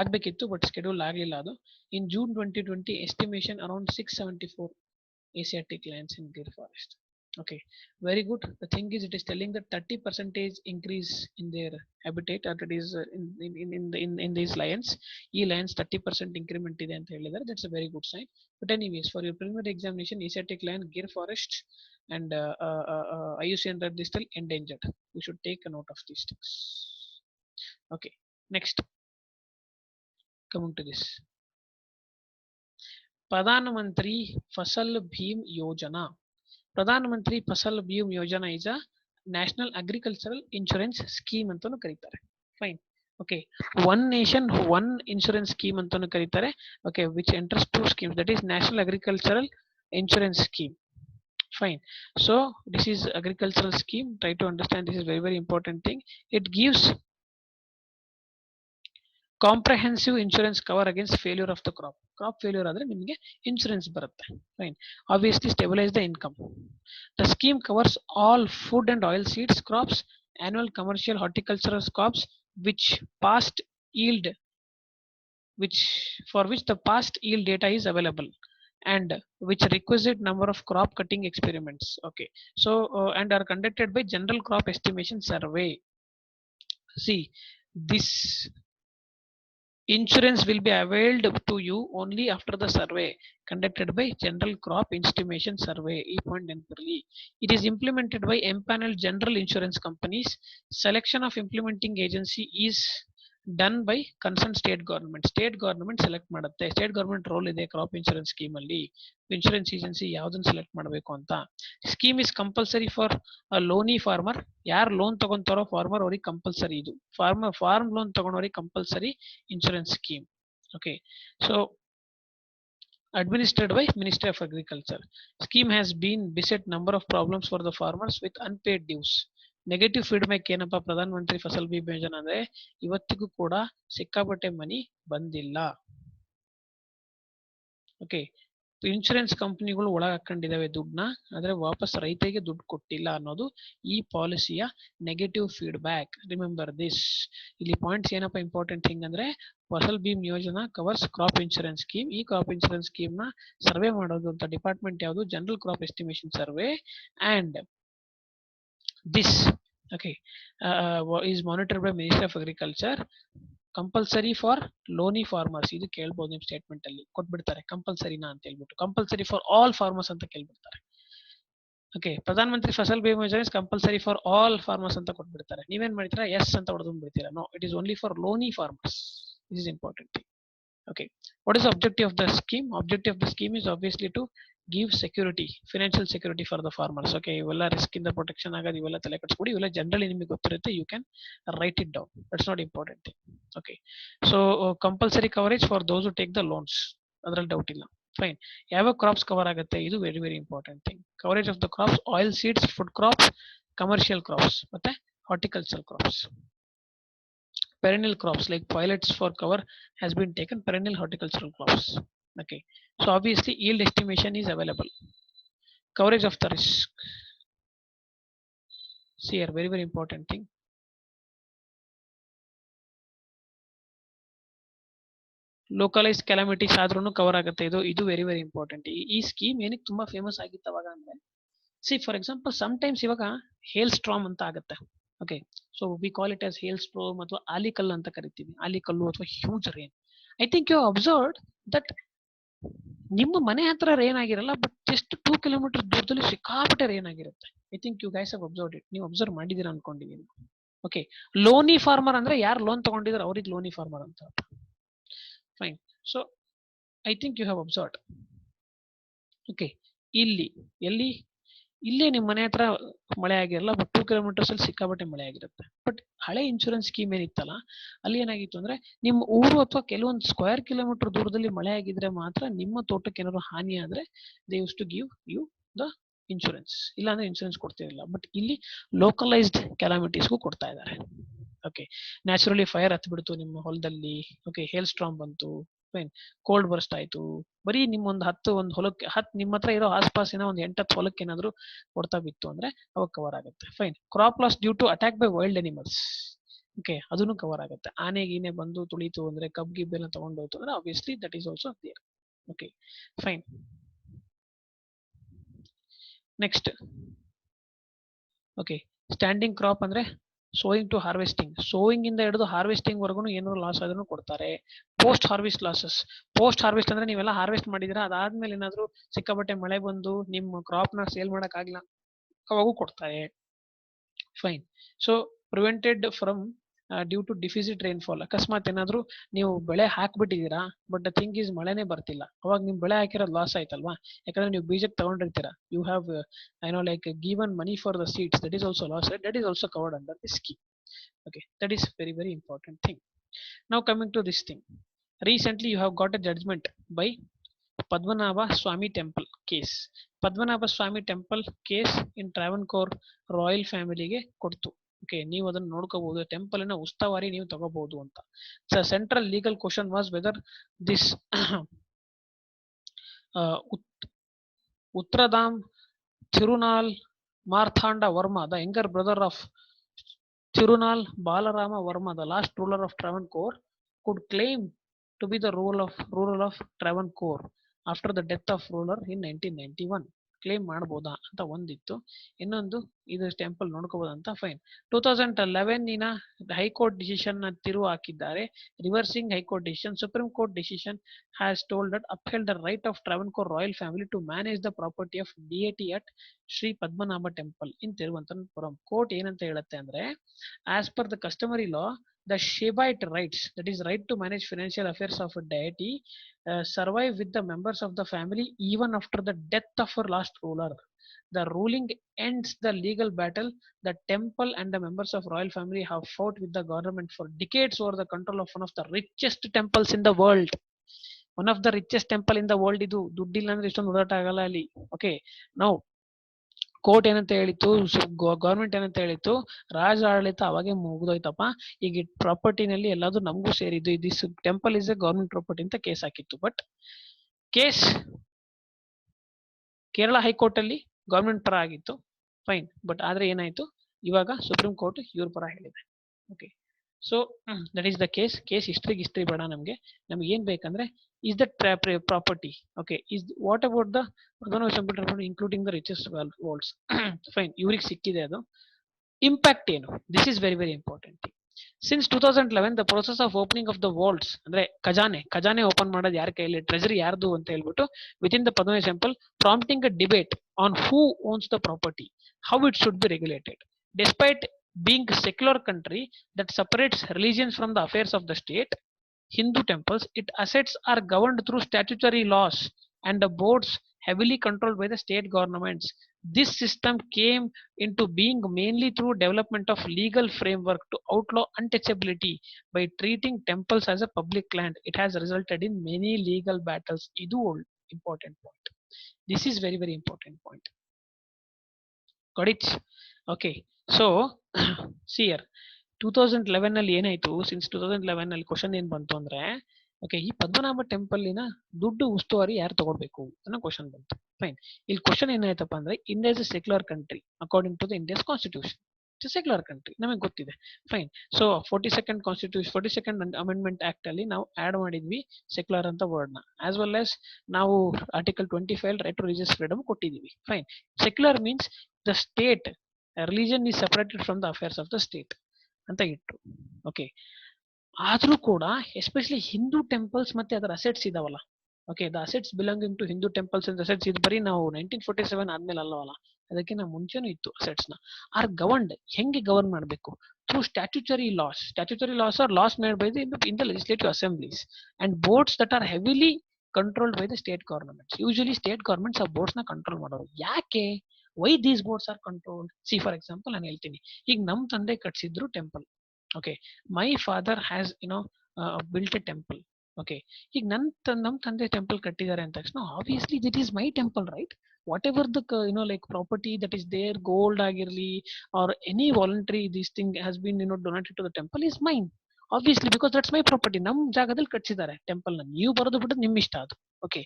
ಆಗ್ಬೇಕಿತ್ತು ಬಟ್ ಶೆಡ್ಯೂಲ್ ಆಗಲಿಲ್ಲ ಅದು. In June 2020 estimation around 674 Asiatic lions in Gir forest. Okay, very good. The thing is, it is telling that 30% increase in their habitat, or that is in these lions. E lions 30% increment ಇದೆ ಅಂತ ಹೇಳಿದ್ದಾರೆ. That's a very good sign. But anyways, for your preliminary examination, Asiatic lion, Gir forest, and IUCN Red is still endangered. You should take a note of these things. Okay, next, coming to this, Pradhan Mantri Fasal Bheem Yojana. Pradhan Mantri Fasal Bheem Yojana is a national agricultural insurance scheme ಅಂತಾನು ಕರೀತಾರೆ. Fine. Okay. One nation, one insurance scheme ಅಂತಾನು ಕರೀತಾರೆ. Okay, which enters two schemes, that is National Agricultural Insurance Scheme. Fine. So this is agricultural scheme. Try to understand, this is very, very important thing. It gives comprehensive insurance cover against failure of the crop. Crop failure ಆದರೆ ನಿಮಗೆ insurance ಬರುತ್ತೆ. Fine. Obviously stabilise the income. The scheme covers all food and oil seeds crops, annual commercial horticultural crops which past yield, which for which the past yield data is available, and which requisite number of crop cutting experiments. Okay, so and are conducted by General Crop Estimation Survey. See, this insurance will be availed to you only after the survey conducted by General Crop Estimation Survey. It is implemented by empaneled general insurance companies. Selection of implementing agency is done by concerned state government. State government select ಮಾಡುತ್ತೆ. State government role ಇದೆ crop insurance scheme ಅಲ್ಲಿ. Insurance agency ಯಾವುದನ್ನು select ಮಾಡಬೇಕು ಅಂತ. Scheme is compulsory for a loany farmer. ಯಾರು loan ತಗೊಂತಾರೋ farmer ಅವ್ರಿಗೆ compulsory ಇದು. ಫಾರ್ಮ್ ಲೋನ್ ತಗೊಂಡವ್ರಿಗೆ compulsory insurance scheme. Okay, so administered by Ministry of Agriculture. Scheme has been beset number of problems for the farmers with unpaid dues. Negative feedback ಏನಪ್ಪಾ ಪ್ರಧಾನ ಮಂತ್ರಿ ಫಸಲ್ ಬಿಮಾ ಯೋಜನಾ ಅಂದ್ರೆ, ಇವತ್ತಿಗೂ ಕೂಡ ಸಿಕ್ಕಾಪಟ್ಟೆ ಮನಿ ಬಂದಿಲ್ಲ. ಓಕೆ, ಇನ್ಶೂರೆನ್ಸ್ ಕಂಪನಿಗಳು ಒಳಗೆ ಹಾಕೊಂಡಿದ್ದಾವೆ ದುಡ್ಡನ್ನ, ಆದ್ರೆ ವಾಪಸ್ ರೈತರಿಗೆ ದುಡ್ಡು ಕೊಟ್ಟಿಲ್ಲ ಅನ್ನೋದು ಈ ಪಾಲಿಸಿಯ ನೆಗೆಟಿವ್ ಫೀಡ್ಬ್ಯಾಕ್. Remember this. ಇಲ್ಲಿ ಪಾಯಿಂಟ್ಸ್ ಏನಪ್ಪಾ ಇಂಪಾರ್ಟೆಂಟ್ ಥಿಂಗ್ ಅಂದ್ರೆ, Fasal Bima Yojana covers crop insurance scheme. ಈ ಕ್ರಾಪ್ ಇನ್ಶೂರೆನ್ಸ್ ಸ್ಕೀಮ್ ನ ಸರ್ವೆ ಮಾಡೋದು ಅಂತ ಡಿಪಾರ್ಟ್ಮೆಂಟ್ ಯಾವುದು? General crop estimation survey. And this, okay, is monitored by Ministry of Agriculture. Compulsory for loanee farmers. ಇದು ಕೇಳ್ಬೋದು ನಿಮ್ ಸ್ಟೇಟ್ಮೆಂಟ್ ಅಲ್ಲಿ ಕೊಟ್ಬಿಡ್ತಾರೆ, ಕಂಪಲ್ಸರಿನಾ ಅಂತ ಹೇಳ್ಬಿಟ್ಟು. ಕಂಪಲ್ಸರಿ ಫಾರ್ ಆಲ್ ಫಾರ್ಮರ್ಸ್ ಅಂತ ಕೇಳ್ಬಿಡ್ತಾರೆ. ಓಕೆ, ಪ್ರಧಾನ ಮಂತ್ರಿ ಫಸಲ್ ಬಿಮಾ ಯೋಜನೆ ಕಂಪಲ್ಸರಿ ಫಾರ್ ಆಲ್ ಫಾರ್ಮರ್ಸ್ ಅಂತ ಕೊಟ್ಬಿಡ್ತಾರೆ. ನೀವೇನ್ ಮಾಡ್ತೀರಾ? ಎಸ್ ಅಂತ ಹೊಡೆದು ಬಿಡ್ತೀರಾ. No, it is only for loanee farmers. This is important. Okay, what is the objective of the scheme? Objective of the scheme is obviously to give security, financial security for the farmers. Okay, ಇವೆಲ್ಲ risk ಇಂದ protection ಆಗೋದು, ಇವೆಲ್ಲ ತಲೆ ಕಟ್ಸ್ಕೊಡಿ. ಇವೆಲ್ಲ generally ನಿಮಗೆ ಗೊತ್ತಿರುತ್ತೆ. You can write it down. That's not important thing. Okay, so compulsory coverage for those who take the loans, ಅದ್ರಲ್ಲಿ ಡೌಟ್ ಇಲ್ಲ. ಫೈನ್. ಯಾವ ಕ್ರಾಪ್ಸ್ ಕವರ್ ಆಗುತ್ತೆ? ಇದು very very important thing. Coverage of the crops: oil seeds, food crops, commercial crops, ಮತ್ತೆ horticulture crops. Perennial crops like pilots for cover has been taken. Perennial horticultural crops. Okay, so obviously yield estimation is available. Coverage of the risk. See here, very very important thing. Localized calamities ಆದ್ರೂ cover ಆಗುತ್ತೆ. ಇದು very very important. ಈ scheme ಏನಕ್ಕೆ ತುಂಬಾ famous ಆಗಿತ್ತು ಅವಾಗ ಅಂದ್ರೆ, C for example sometimes ಇವಾಗ ಹೇಲ್ ಸ್ಟ್ರಾಮ್ ಅಂತ ಆಗುತ್ತೆ. Okay, so we call it as hail storm ಅಥವಾ ಆಲಿಕಲ್ ಅಂತ ಕರಿತೀವಿ. ಆಲಿಕಲ್ಲು ಅಥವಾ huge rain. I think you observed that ನಿಮ್ಮ ಮನೆ ಹತ್ರ ರೇನ್ ಆಗಿರಲ್ಲ, ಬಟ್ ಜಸ್ಟ್ 2 ಕಿಲೋಮೀಟರ್ ದೂರದಲ್ಲಿ ಸಿಕ್ಕಾಪಟ್ಟೆ ರೇನ್ ಆಗಿರುತ್ತೆ. I think you guys have observed it. ನೀವು ಅಬ್ಸರ್ವ್ ಮಾಡಿದೀರಾ ಅನ್ಕೊಂಡಿದ್ದೀನಿ. ಓಕೆ, ಲೋನಿ ಫಾರ್ಮರ್ ಅಂದ್ರೆ ಯಾರು ಲೋನ್ ತಗೊಂಡಿದ್ದಾರೆ ಅವ್ರಿಗೆ ಲೋನಿ ಫಾರ್ಮರ್ ಅಂತ. Fine. So I think you have observed. Okay, ಇಲ್ಲಿ ಎಲ್ಲಿ ಇಲ್ಲೇ ನಿಮ್ಮ ಮನೆ ಹತ್ರ ಮಳೆ ಆಗಿರಲ್ಲ, ಬಟ್ 2 ಕಿಲೋಮೀಟರ್ಸ್ ಅಲ್ಲಿ ಸಿಕ್ಕಾಪಟ್ಟೆ ಮಳೆ ಆಗಿರುತ್ತೆ. ಬಟ್ ಹಳೆ ಇನ್ಶೂರೆನ್ಸ್ ಸ್ಕೀಮ್ ಏನಿತ್ತಲ್ಲ, ಅಲ್ಲಿ ಏನಾಗಿತ್ತು ಅಂದ್ರೆ ನಿಮ್ಮ ಊರು ಅಥವಾ ಕೆಲವೊಂದು ಸ್ಕ್ವೇರ್ ಕಿಲೋಮೀಟರ್ ದೂರದಲ್ಲಿ ಮಳೆ ಆಗಿದ್ರೆ ಮಾತ್ರ ನಿಮ್ಮ ತೋಟಕ್ಕೆ ಏನಾದ್ರು ಹಾನಿ ಆದ್ರೆ they use to give you the insurance, ಇಲ್ಲ ಅಂದ್ರೆ ಇನ್ಶೂರೆನ್ಸ್ ಕೊಡ್ತಿರಲಿಲ್ಲ. ಬಟ್ ಇಲ್ಲಿ ಲೋಕಲೈಸ್ಡ್ ಕ್ಯಾಲಾಮಿಟೀಸ್ಗೂ ಕೊಡ್ತಾ ಇದ್ದಾರೆ. ಓಕೆ, ನ್ಯಾಚುರಲಿ ಫೈರ್ ಹತ್ಬಿಡ್ತು ನಿಮ್ಮ ಹೊಲದಲ್ಲಿ, ಓಕೆ, ಹೇಲ್ ಸ್ಟ್ರಾಮ್ ಬಂತು, ಫೈನ್, ಕೋಲ್ಡ್ ಬರ್ಸ್ಟ್ ಆಯ್ತು, ಬರೀ ನಿಮ್ಮ ಒಂದು ಹೊಲಕ್ಕೆ ನಿಮ್ಮ ಹತ್ರ ಇರೋ ಆಸ್ಪಾಸಿನ ಒಂದು 8-10 ಹೊಲಕ್ಕೆ ಏನಾದ್ರು ಹೊಡ್ತಾ ಬಿತ್ತು ಅಂದ್ರೆ ಅವಾಗ ಕವರ್ ಆಗುತ್ತೆ. Fine. Crop loss due to attack by wild animals, okay, ಅದನ್ನು ಕವರ್ ಆಗುತ್ತೆ. ಆನೆ ಗೀನೆ ಬಂದು ತುಳಿತು ಅಂದ್ರೆ, ಕಬ್ ಗಿಬ್ಬೆಲ್ಲ ತಗೊಂಡೋಯ್ತು ಅಂದ್ರೆ obviously that is also there. Okay, fine. Next, okay, standing crop ಅಂದ್ರೆ ಸೋಯಿಂಗ್ ಟು ಹಾರ್ವೆಸ್ಟಿಂಗ್, ಸೋಯಿಂಗ್ ಇಂದ ಹಿಡಿದು ಹಾರ್ವೆಸ್ಟಿಂಗ್ ವರ್ಗು ಏನಾದ್ರು ಲಾಸ್ ಆದ್ರೂ ಕೊಡ್ತಾರೆ. Post harvest losses, post harvest ಅಂದ್ರೆ ನೀವೆಲ್ಲ ಹಾರ್ವೆಸ್ಟ್ ಮಾಡಿದಿರಾ, ಅದಾದ್ಮೇಲೆ ಏನಾದ್ರು ಸಿಕ್ಕಾಪಟ್ಟೆ ಮಳೆ ಬಂದು ನಿಮ್ಮ ಕ್ರಾಪ್ ನ ಸೇಲ್ ಮಾಡಕ್ ಆಗಿಲ್ಲ, ಅವಾಗೂ ಕೊಡ್ತಾರೆ. Fine. So prevented from due to deficit rainfall, ಅಕಸ್ಮಾತ್ ಏನಾದ್ರು ನೀವು ಬೆಳೆ ಹಾಕ್ಬಿಟ್ಟಿದ್ದೀರಾ ಬಟ್ ದ ಥಿಂಗ್ ಈಸ್ ಮಳೆನೇ ಬರ್ತಿಲ್ಲ, ಅವಾಗ ನಿಮ್ ಬೆಳೆ ಹಾಕಿರೋದು ಲಾಸ್ ಆಯ್ತಲ್ವಾ, ಯಾಕಂದ್ರೆ ನೀವು ಬೀಜಕ್ಕೆ ತಗೊಂಡಿರ್ತೀರಾ, you have like given money for the seeds, that is also loss, that is also covered under the scheme. Okay, that is very very important thing. Now coming to this thing, recently you have got a judgment by Padmanabha Swami temple case. Padmanabha Swami temple case in Travancore royal family ಗೆ ಕೊಡ್ತು. Okay, ನೀವು ಅದನ್ನು ನೋಡ್ಕೋಬಹುದು, temple ನ ಉಸ್ತುವಾರಿ ನೀವು ತಗೋಬಹುದು ಅಂತ. So central legal question was whether this Uthradom Thirunal Marthanda Varma, the younger brother of Thirunal Balarama Varma, the last ruler of Travancore, could claim to be the ruler of Travancore after the death of ruler in 1991. Claim ಮಾಡ್ಬೋದಾ ಅಂತ ಒಂದಿತ್ತು, ಇನ್ನೊಂದು ಇದು temple ನೋಡ್ಕೋಬೋದಂತ. Fine. 2011 high court decision ನ ತಿರುವು ಹಾಕಿದ್ದಾರೆ, reversing high court decision. Supreme court decision has told that upheld the right of Travancore royal family to manage the property of deity at Shri Padmanabha temple in Thiruvananthapuram. Court ಏನಂತ ಹೇಳುತ್ತೆ ಅಂದ್ರೆ, as per the customary law, the Shebite rights, that is right to manage financial affairs of a deity, survive with the members of the family even after the death of her last ruler. The ruling ends the legal battle the temple and the members of royal family have fought with the government for decades over the control of one of the richest temples in the world. One of the richest temple in the world. ಇದು ದುಡ್ಡಿಲ್ಲ ಅಂದ್ರೆ ಇಷ್ಟೊಂದು ಓಡಾಟ ಆಗಲ್ಲ ಅಲ್ಲಿ. Okay, ನಾವು court ಏನಂತ ಹೇಳಿತ್ತು, ಗವರ್ಮೆಂಟ್ ಏನಂತ ಹೇಳಿತ್ತು, ರಾಜ ಆಡಳಿತ ಅವಾಗೆ ಮುಗಿದೋಯ್ತಪ್ಪ, ಈಗ ಪ್ರಾಪರ್ಟಿನಲ್ಲಿ ಎಲ್ಲಾದ್ರೂ ನಮಗೂ ಸೇರಿದ್ದು, this temple is A government property ಅಂತ ಕೇಸ್ ಹಾಕಿತ್ತು. ಬಟ್ ಕೇಸ್ ಕೇರಳ ಹೈಕೋರ್ಟ್ ಅಲ್ಲಿ ಗವರ್ಮೆಂಟ್ ಪರ ಆಗಿತ್ತು. ಫೈನ್. ಬಟ್ ಆದ್ರೆ ಏನಾಯ್ತು, ಇವಾಗ ಸುಪ್ರೀಂ ಕೋರ್ಟ್ ಇವ್ರ ಪರ ಹೇಳಿದೆ. Okay, so that is the case. History ಬೇಡ ನಮ್ಗೆ ಏನ್ ಬೇಕಂದ್ರೆ is the property, okay, is what about the including the richest worlds. Fine, ಇವ್ರಿಗೆ ಸಿಕ್ಕಿದೆ ಅದು. ಇಂಪ್ಯಾಕ್ಟ್ ಏನು, this is very very important. Since 2011 the process of opening of the walls, ಅಂದ್ರೆ ಖಜಾನೆ ಓಪನ್ ಮಾಡೋದು ಯಾರ ಕೈಯಲ್ಲಿ, ಟ್ರೆಜರಿ ಯಾರ್ದು ಅಂತ ಹೇಳ್ಬಿಟ್ಟು with in the Padmanabha temple, prompting a debate on who owns the property, how it should be regulated. Despite being a secular country that separates religions from the affairs of the state, Hindu temples, its assets are governed through statutory laws and the boards heavily controlled by the state governments. This system came into being mainly through development of legal framework to outlaw untouchability by treating temples as a public land. It has resulted in many legal battles. Idu important point. This is very very important point. Got it? Okay. So see here, 2011 ನಲ್ಲಿ ಏನಾಯ್ತು, since 2011 ನಲ್ಲಿ question ಏನ್ ಬಂತು ಅಂದ್ರೆ, okay, ಈ ಪದ್ಮನಾಭ ಟೆಂಪಲ್ನ ದುಡ್ಡು ಉಸ್ತುವಾರಿ ಯಾರು ತಗೊಳ್ಬೇಕು ಅನ್ನೋ ಕ್ವಶನ್ ಬಂತು. ಫೈನ್. ಇಲ್ಲಿ ಕ್ವಶನ್ ಏನಾಯ್ತಪ್ಪ ಅಂದ್ರೆ, India is a secular country according to the India's constitution. Secular country ನಮಗೆ ಗೊತ್ತಿದೆ. Fine. So 42nd amendment act ಅಲ್ಲಿ ನಾವು ಆಡ್ ಮಾಡಿದ್ವಿ ಸೆಕ್ಯುಲರ್ ಅಂತ ವರ್ಡ್ ನ, ಆಸ್ ವೆಲ್ ಆಸ್ ನಾವು article 25 right to religious freedom ಕೊಟ್ಟಿದೀವಿ. Fine. Secular means the state religion is separated from the affairs of the state ಅಂತ ಇಟ್ರು. ಓಕೆ, ಆದ್ರೂ ಕೂಡ ಎಸ್ಪೆಷಲಿ ಹಿಂದೂ ಟೆಂಪಲ್ಸ್ ಮತ್ತೆ ಅದರ ಅಸೆಟ್ಸ್ ಇದಾವಲ್ಲ, okay, the assets belonging to Hindu temples and assets, ಇದು ಬರೀ ನಾವು 1947 ಆದ್ಮೇಲೆ ಅಲ್ಲವಲ್ಲ, ಅದಕ್ಕಿಂತ ಮುಂಚೆನೂ ಇತ್ತು ಅಸೆಟ್ಸ್ ನ. ಆರ್ ಗವರ್ನ್ಡ್, ಹೆಂಗೆ ಗವರ್ನ್ ಮಾಡಬೇಕು, through statutory laws. Statutory laws are laws made by in the legislative assemblies and boards that are heavily controlled by the state governments. Usually state governments ಆ ಬೋರ್ಡ್ಸ್ ನ control ಮಾಡೋರು. ಯಾಕೆ why these boards are controlled? See for example ನಾನು ಹೇಳ್ತೀನಿ, ಈಗ ನಮ್ಮ ತಂದೆ ಕಟ್ಸಿದ್ರು temple. Okay, my father has built a temple. Okay, ಈಗ ನಮ್ಮ ತಂದೆ ಟೆಂಪಲ್ ಕಟ್ಟಿದ್ದಾರೆ ಅಂದ ತಕ್ಷಣ obviously that is my temple, right? Whatever the like property that is there, gold ಆಗಿರಲಿ or any voluntary this thing has been donated to the temple is mine. Obviously because that's my property. ನಮ್ಮ ಜಾಗದಲ್ಲಿ ಕಟ್ಸಿದ್ದಾರೆ temple ನ, ನೀವು ಬರೋದು ಬಿಟ್ಟು ನಿಮ್ ಇಷ್ಟ ಅದು. Okay,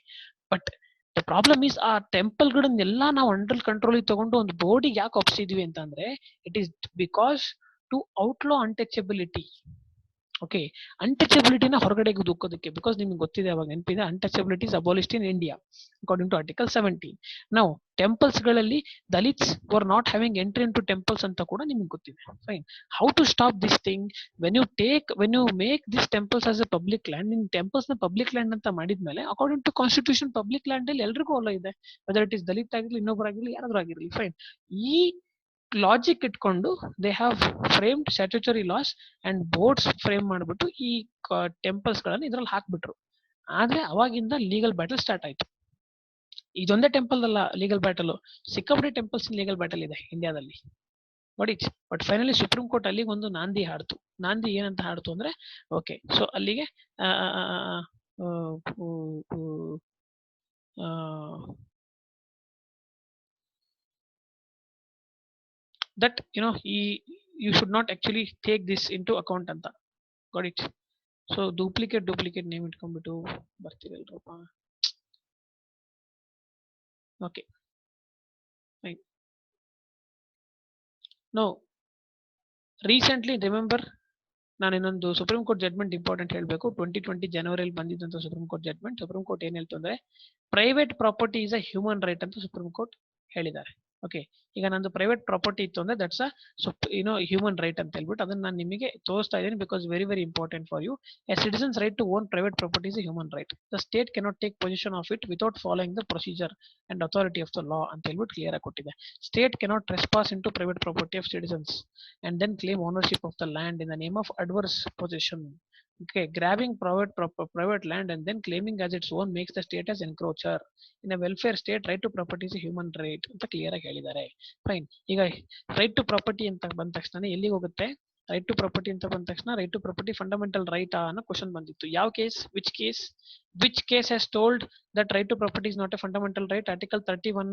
but the problem is ಆ ಟೆಂಪಲ್ ಗಳನ್ನೆಲ್ಲ ನಾವು ಅಂಡರ್ ಕಂಟ್ರೋಲ್ ತಗೊಂಡು ಒಂದು ಬೋರ್ಡಿಗೆ ಯಾಕೆ ಒಪ್ಸಿದ್ವಿ ಅಂತಂದ್ರೆ it is because to outlaw untouchability. Okay, ಅನ್ಟಚಬಿಲಿಟಿನ ಹೊರಗಡೆಗೆ ದೂಕೋದಕ್ಕೆ, ಬಿಕಾಸ್ ನಿಮ್ಗೆ ಗೊತ್ತಿದೆ, ಅವಾಗ ನೆನಪಿದೆ, untouchability is abolished in India according to article 17. ನಾವು ಟೆಂಪಲ್ಸ್ ಗಳಲ್ಲಿ Dalits were not having entry into temples ಅಂತ ಕೂಡ ನಿಮ್ಗೆ ಗೊತ್ತಿದೆ. Fine, how to stop this thing? When you make this temples as a public land, ನಿಮ್ temples ನ public land ಅಂತ ಮಾಡಿದ್ಮೇಲೆ according to constitution public land ಅಲ್ಲಿ ಎಲ್ರಿಗೂ ಅಲೋ ಇದೆ, ವೆದರ್ ಇಟ್ ಇಸ್ ದಲಿತ್ ಆಗಿರ್ಲಿ, ಇನ್ನೊಬ್ಬರಾಗಿರ್ಲಿ, ಯಾರಾದ್ರೂ ಆಗಿರ್ಲಿ. ಫೈನ್, ಈ ಲಾಜಿಕ್ ಇಟ್ಕೊಂಡು they have framed statutory loss and boards frame ಮಾಡಿಬಿಟ್ಟು ಈ ಟೆಂಪಲ್ಸ್ ಗಳನ್ನು ಇದ್ರಲ್ಲಿ ಹಾಕ್ಬಿಟ್ರು. ಆದ್ರೆ ಅವಾಗಿಂದ ಲೀಗಲ್ ಬ್ಯಾಟಲ್ ಸ್ಟಾರ್ಟ್ ಆಯ್ತು. ಇದೊಂದೇ ಟೆಂಪಲ್ ಅಲ್ಲ ಲೀಗಲ್ ಬ್ಯಾಟಲ್, ಸಿಕ್ಕಾಪಟ್ಟೆ ಟೆಂಪಲ್ಸ್ ಲೀಗಲ್ ಬ್ಯಾಟಲ್ ಇದೆ ಇಂಡಿಯಾದಲ್ಲಿ. ನೋಡಿ, ಬಟ್ ಫೈನಲಿ ಸುಪ್ರೀಂ ಕೋರ್ಟ್ ಅಲ್ಲಿಗೆ ಒಂದು ನಾಂದಿ ಹಾಡ್ತು. ನಾಂದಿ ಏನಂತ ಹಾಡ್ತು ಅಂದ್ರೆ, ಓಕೆ, ಸೊ ಅಲ್ಲಿಗೆ that you should not actually take this into account anta. Got it? So duplicate name ಇಟ್ಕೊಂಡ್ಬಿಟ್ಟು ಬರ್ತೀರಲ್ರಪ್ಪ. Okay, fine. No recently remember, ನಾನು ಇನ್ನೊಂದು ಸುಪ್ರೀಂ ಕೋರ್ಟ್ ಜಡ್ಮೆಂಟ್ ಇಂಪಾರ್ಟೆಂಟ್ ಹೇಳಬೇಕು. 2020 ಜನವರಿಯಲ್ಲಿ ಬಂದಿದ್ದಂತ supreme court judgment. Supreme court ಏನ್ ಹೇಳ್ತು ಅಂದ್ರೆ, private property is a human right ಅಂತ ಸುಪ್ರೀಂ ಕೋರ್ಟ್ ಹೇಳಿದ್ದಾರೆ. ಓಕೆ, ಈಗ ನಂದು ಪ್ರೈವೇಟ್ ಪ್ರಾಪರ್ಟಿ ಇತ್ತು ಅಂದ್ರೆ ದಟ್ಸ್ ಹ್ಯೂಮನ್ ರೈಟ್ ಅಂತ ಹೇಳ್ಬಿಟ್ಟು ಅದನ್ನ ನಾನು ನಿಮಗೆ ತೋರಿಸ್ತಾ ಇದ್ದೀನಿ, because very very important for you. A citizen's right to own private property is a human right. The state cannot take possession of it without following the procedure and authority of the law ಅಂತ ಹೇಳ್ಬಿಟ್ಟು clear ಆಗಿ ಕೊಟ್ಟಿದೆ. State cannot trespass into private property of citizens and then claim ownership of the land in the name of adverse possession. Okay, grabbing private land and then claiming as its own makes the state as encroacher. In a welfare state, right to property is a human right ಅಂತ clear ಆಗಿ ಹೇಳಿದ್ದಾರೆ. Fine, ಈಗ right to property ಅಂತ ಬಂದ ತಕ್ಷಣ ಎಲ್ಲಿಗೆ ಹೋಗುತ್ತೆ? Right to property ಅಂತ ಬಂದ ತಕ್ಷಣ right to property fundamental right ಅನ್ನೋ ಕ್ವಶನ್ ಬಂದಿತ್ತು. ಯಾವ case? Which case has told that right to property is not a fundamental right? Article 31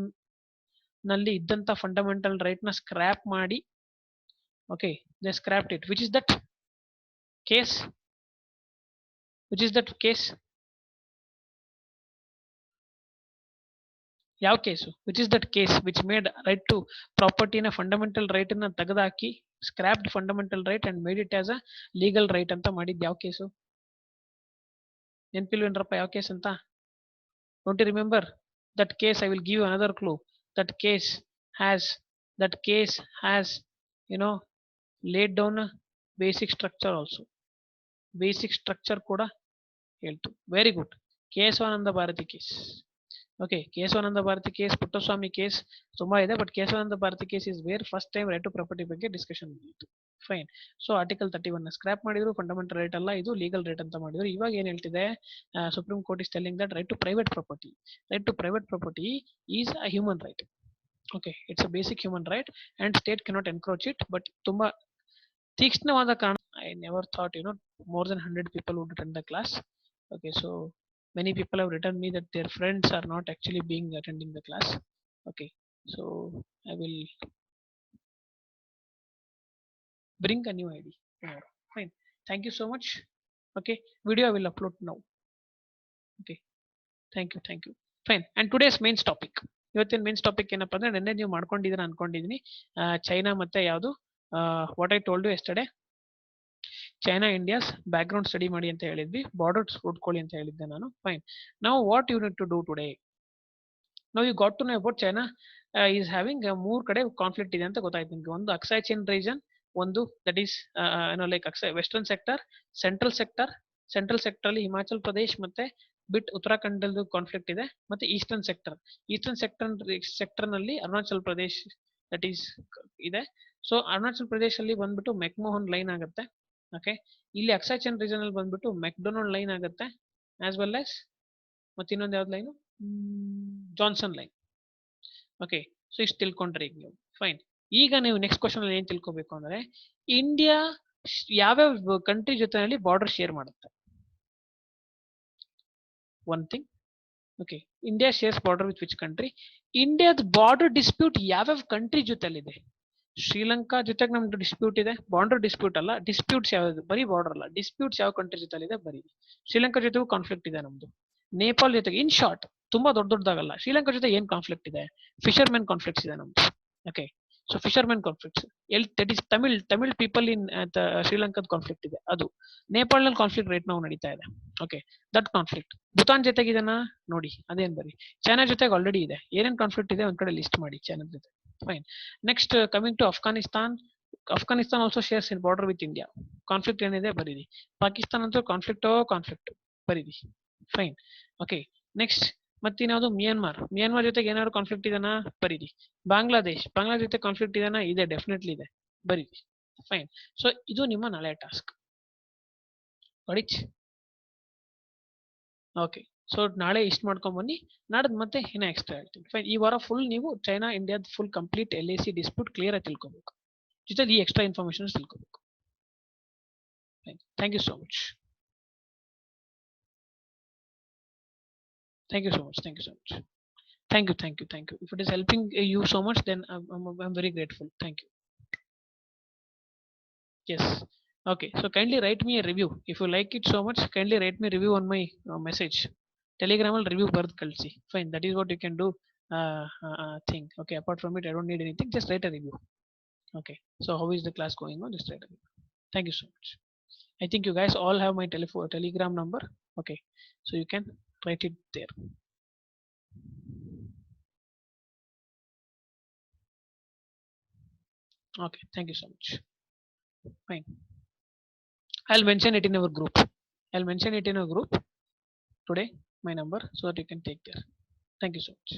ನಲ್ಲಿ ಇದ್ದಂತ ಫಂಡಮೆಂಟಲ್ ರೈಟ್ ನ ಸ್ಕ್ರಾಪ್ ಮಾಡಿ, okay, they scrapped it. Which is that case? ಯಾವ case? Which is that case which made right to ಪ್ರಾಪರ್ಟಿನ fundamental right ನ ತೆಗೆದಾಕಿ scrapped fundamental right and made it as a legal right ಅಂತ ಮಾಡಿದ್ ಯಾವ case? ನೆನಪಿಲ್ವೇನ್ರಪ್ಪ ಯಾವ ಕೇಸ್ ಅಂತ? Don't you remember that case? I will give you another clue. That case has laid down a basic structure also. Basic structure ಕೂಡ ಹೇಳ್ತು. Very good. Kesavananda Bharati case. Okay, Kesavananda Bharati case, Puttaswamy case ತುಂಬಾ ಇದೆ, but Kesavananda Bharati case is where first time right to property ಬಗ್ಗೆ discussion ಇತ್ತು. Fine, so article 31 scrap ಮಾಡಿದ್ರು, fundamental right ಅಲ್ಲ ಇದು legal right ಅಂತ ಮಾಡಿದ್ರು. ಇವಾಗ ಏನ್ ಹೇಳ್ತಿದೆ supreme court is telling that right to private property is a human right. Okay, it's a basic human right and state cannot encroach it. But ತುಂಬಾ ತೀಕ್ಷ್ಣವಾದ ಕಾರಣ. I never thought more than 100 people would attend the class. Okay, so many people have written me that their friends are not actually being attending the class. Okay, so I will bring a new ID tomorrow. Fine, thank you so much. Okay, video I will upload now. Okay, thank you. Fine, and today's main topic, ಇವತ್ತಿನ mains topic ಏನಪ್ಪಾ ಅಂದ್ರೆ, ನೆನ್ನೆ ನೀವು ಮಾಡ್ಕೊಂಡಿದ್ದೀರ ಅನ್ಕೊಂಡಿದೀನಿ, China ಮತ್ತೆ ಯಾವುದು what I told you yesterday, China India's background study ಮಾಡಿ ಅಂತ ಹೇಳಿದ್ವಿ, ಬಾರ್ಡರ್ಸ್ ಹುಡ್ಕೊಳ್ಳಿ ಅಂತ ಹೇಳಿದ್ದೆ ನಾನು. ಫೈನ್, ನಾವು what you need to do today, ನಾವು you got to know about China is having 3 ಕಡೆ ಕಾನ್ಫ್ಲಿಕ್ಟ್ ಇದೆ ಅಂತ ಗೊತ್ತಾಯ್ತು ನಿಮ್ಗೆ. ಒಂದು ಅಕ್ಸೈ ಚೈನ್ ರೀಜನ್, ಒಂದು that is like Aksai western sector, central sector ಅಲ್ಲಿ ಹಿಮಾಚಲ್ ಪ್ರದೇಶ್ ಮತ್ತೆ ಬಿಟ್ ಉತ್ತರಾಖಂಡ್ ಕಾನ್ಫ್ಲಿಕ್ಟ್ ಇದೆ, ಮತ್ತೆ ಈಸ್ಟರ್ನ್ ಸೆಕ್ಟರ್ ನಲ್ಲಿ ಅರುಣಾಚಲ್ ಪ್ರದೇಶ್ ದಟ್ ಈಸ್ ಇದೆ. ಸೊ ಅರುಣಾಚಲ್ ಪ್ರದೇಶ್ ಅಲ್ಲಿ ಬಂದ್ಬಿಟ್ಟು ಮೆಕ್ಮೋಹನ್ ಲೈನ್ ಆಗುತ್ತೆ. ಓಕೆ, ಇಲ್ಲಿ ಅಕ್ಸೈ ಚೈನ್ ರೀಜನ್ ಅಲ್ಲಿ ಬಂದ್ಬಿಟ್ಟು ಮೆಕ್ಡೊನಾಲ್ಡ್ ಲೈನ್ ಆಗುತ್ತೆ, ಆಸ್ ವೆಲ್ ಆಸ್ ಮತ್ತೆ ಇನ್ನೊಂದು ಯಾವ್ದು line, Johnson line. Okay, so ಇಷ್ಟು ತಿಳ್ಕೊಂಡ್ರಿ ಈಗ ನೀವು. ಫೈನ್. ಈಗ ನೀವು ನೆಕ್ಸ್ಟ್ ಕ್ವಶನ್ ಅಲ್ಲಿ ಏನ್ ತಿಳ್ಕೊಬೇಕು ಅಂದ್ರೆ, ಇಂಡಿಯಾ ಯಾವ್ಯಾವ ಕಂಟ್ರಿ ಜೊತೆನಲ್ಲಿ ಬಾರ್ಡರ್ ಶೇರ್ ಮಾಡುತ್ತೆ? One thing, okay, India shares border with which country? ಇಂಡಿಯಾದ ಬಾರ್ಡರ್ ಡಿಸ್ಪ್ಯೂಟ್ ಯಾವ್ಯಾವ ಕಂಟ್ರಿ ಜೊತೆಲಿದೆ? ಶ್ರೀಲಂಕಾ ಜೊತೆಗೆ ನಮ್ದು ಡಿಸ್ಪ್ಯೂಟ್ ಇದೆ, ಬಾರ್ಡರ್ ಡಿಸ್ಪ್ಯೂಟ್ ಅಲ್ಲ, ಡಿಸ್ಪ್ಯೂಟ್ಸ್ ಯಾವ್ದು, ಬರೀ ಬಾರ್ಡರ್ ಅಲ್ಲ, ಡಿಸ್ಪ್ಯೂಟ್ಸ್ ಯಾವ ಕಂಟ್ರಿ ಜೊತೆ ಇದೆ ಬರೀ. ಶ್ರೀಲಂಕಾ ಜೊತೆಗೂ ಕಾನ್ಫ್ಲಿಕ್ಟ್ ಇದೆ ನಮ್ದು, ನೇಪಾಲ್ ಜೊತೆಗೆ, ಇನ್ ಶಾರ್ಟ್ ತುಂಬಾ ದೊಡ್ಡದಾಗಲ್ಲ. ಶ್ರೀಲಂಕಾ ಜೊತೆ ಏನ್ ಕಾನ್ಫ್ಲಿಕ್ಟ್ ಇದೆ? ಫಿಶರ್ಮೆನ್ ಕಾನ್ಫ್ಲಿಕ್ಟ್ಸ್ ಇದೆ ನಮ್ದು. Okay, so fishermen conflicts L that is Tamil people in ಶ್ರೀಲಂಕಾದ ಕಾನ್ಫ್ಲಿಕ್ಟ್ ಇದೆ ಅದು. ನೇಪಾಳನಲ್ಲಿ ಕಾನ್ಫ್ಲಿಕ್ಟ್ ರೈಟ್ ನಾವು ನಡೀತಾ ಇದೆ. Okay, that conflict. ಭೂತಾನ್ ಜೊತೆಗಿದೆನಾ ನೋಡಿ, ಅದೇನ್ ಬರಿ. ಚೈನಾ ಜೊತೆಗೆ ಆಲ್ರೆಡಿ ಇದೆ. ಏನೇನ್ ಕಾನ್ಫ್ಲಿಕ್ಟ್ ಇದೆ ಒಂದ್ ಕಡೆ ಲಿಸ್ಟ್ ಮಾಡಿ ಚೈನಾ ಜೊತೆ. Fine. Next coming to Afghanistan. Afghanistan also shares in border with India. Conflict ಏನಿದೆ ಬರೀರಿ. ಪಾಕಿಸ್ತಾನ ಅಂತೂ ಕಾನ್ಫ್ಲಿಕ್ಟ್ ಬರೀರಿ. ಫೈನ್. ಓಕೆ, ನೆಕ್ಸ್ಟ್ ಮತ್ತಿನ್ಯಾವುದು? ಮಿಯಾನ್ಮಾರ್ ಜೊತೆಗೆ ಏನಾದ್ರು ಕಾನ್ಫ್ಲಿಕ್ಟ್ ಇದೆನಾ ಬರೀರಿ. ಬಾಂಗ್ಲಾದೇಶ್ ಜೊತೆ ಕಾನ್ಫ್ಲಿಕ್ಟ್ ಇದೆನಾ? ಇದೆ, ಡೆಫಿನೆಟ್ಲಿ ಇದೆ, ಬರೀರಿ. ಫೈನ್. ಸೊ ಇದು ನಿಮ್ಮ ನಾಳೆ ಟಾಸ್ಕ್. ಓಕೆ, ಸೊ ನಾಳೆ ಇಷ್ಟು ಮಾಡ್ಕೊಂಡ್ ಬನ್ನಿ, ನಾಡ್ದು ಮತ್ತೆ ಇನ್ನ ಎಕ್ಸ್ಟ್ರಾ ಹೇಳ್ತೀನಿ. ಫೈನ್. ಈ ವಾರ ಫುಲ್ ನೀವು ಚೈನಾ ಇಂಡಿಯಾದ full complete LAC dispute clear ಆಗಿ ತಿಳ್ಕೊಬೇಕು, ಜೊತೆಲಿ ಈ ಎಕ್ಸ್ಟ್ರಾ ಇನ್ಫಾರ್ಮೇಶನ್ ತಿಳ್ಕೊಬೇಕು. Fine. Thank you so much. Thank you so much. Thank you so much. Thank you. If it is helping you so much, then I'm very grateful. Thank you. Yes. Okay. So kindly write me a review. If you like it so much, kindly write me a review on my message. Telegram will review birth kalsi. Fine. That is what you can do. Thing. Okay. Apart from it, I don't need anything. Just write a review. Okay. So how is the class going on? Just write a review. Thank you so much. I think you guys all have my Telegram number. Okay. So you can write it there. Okay. Thank you so much. Fine. I'll mention it in our group. I'll mention it in our group today, my number, so that you can take care. Thank you so much.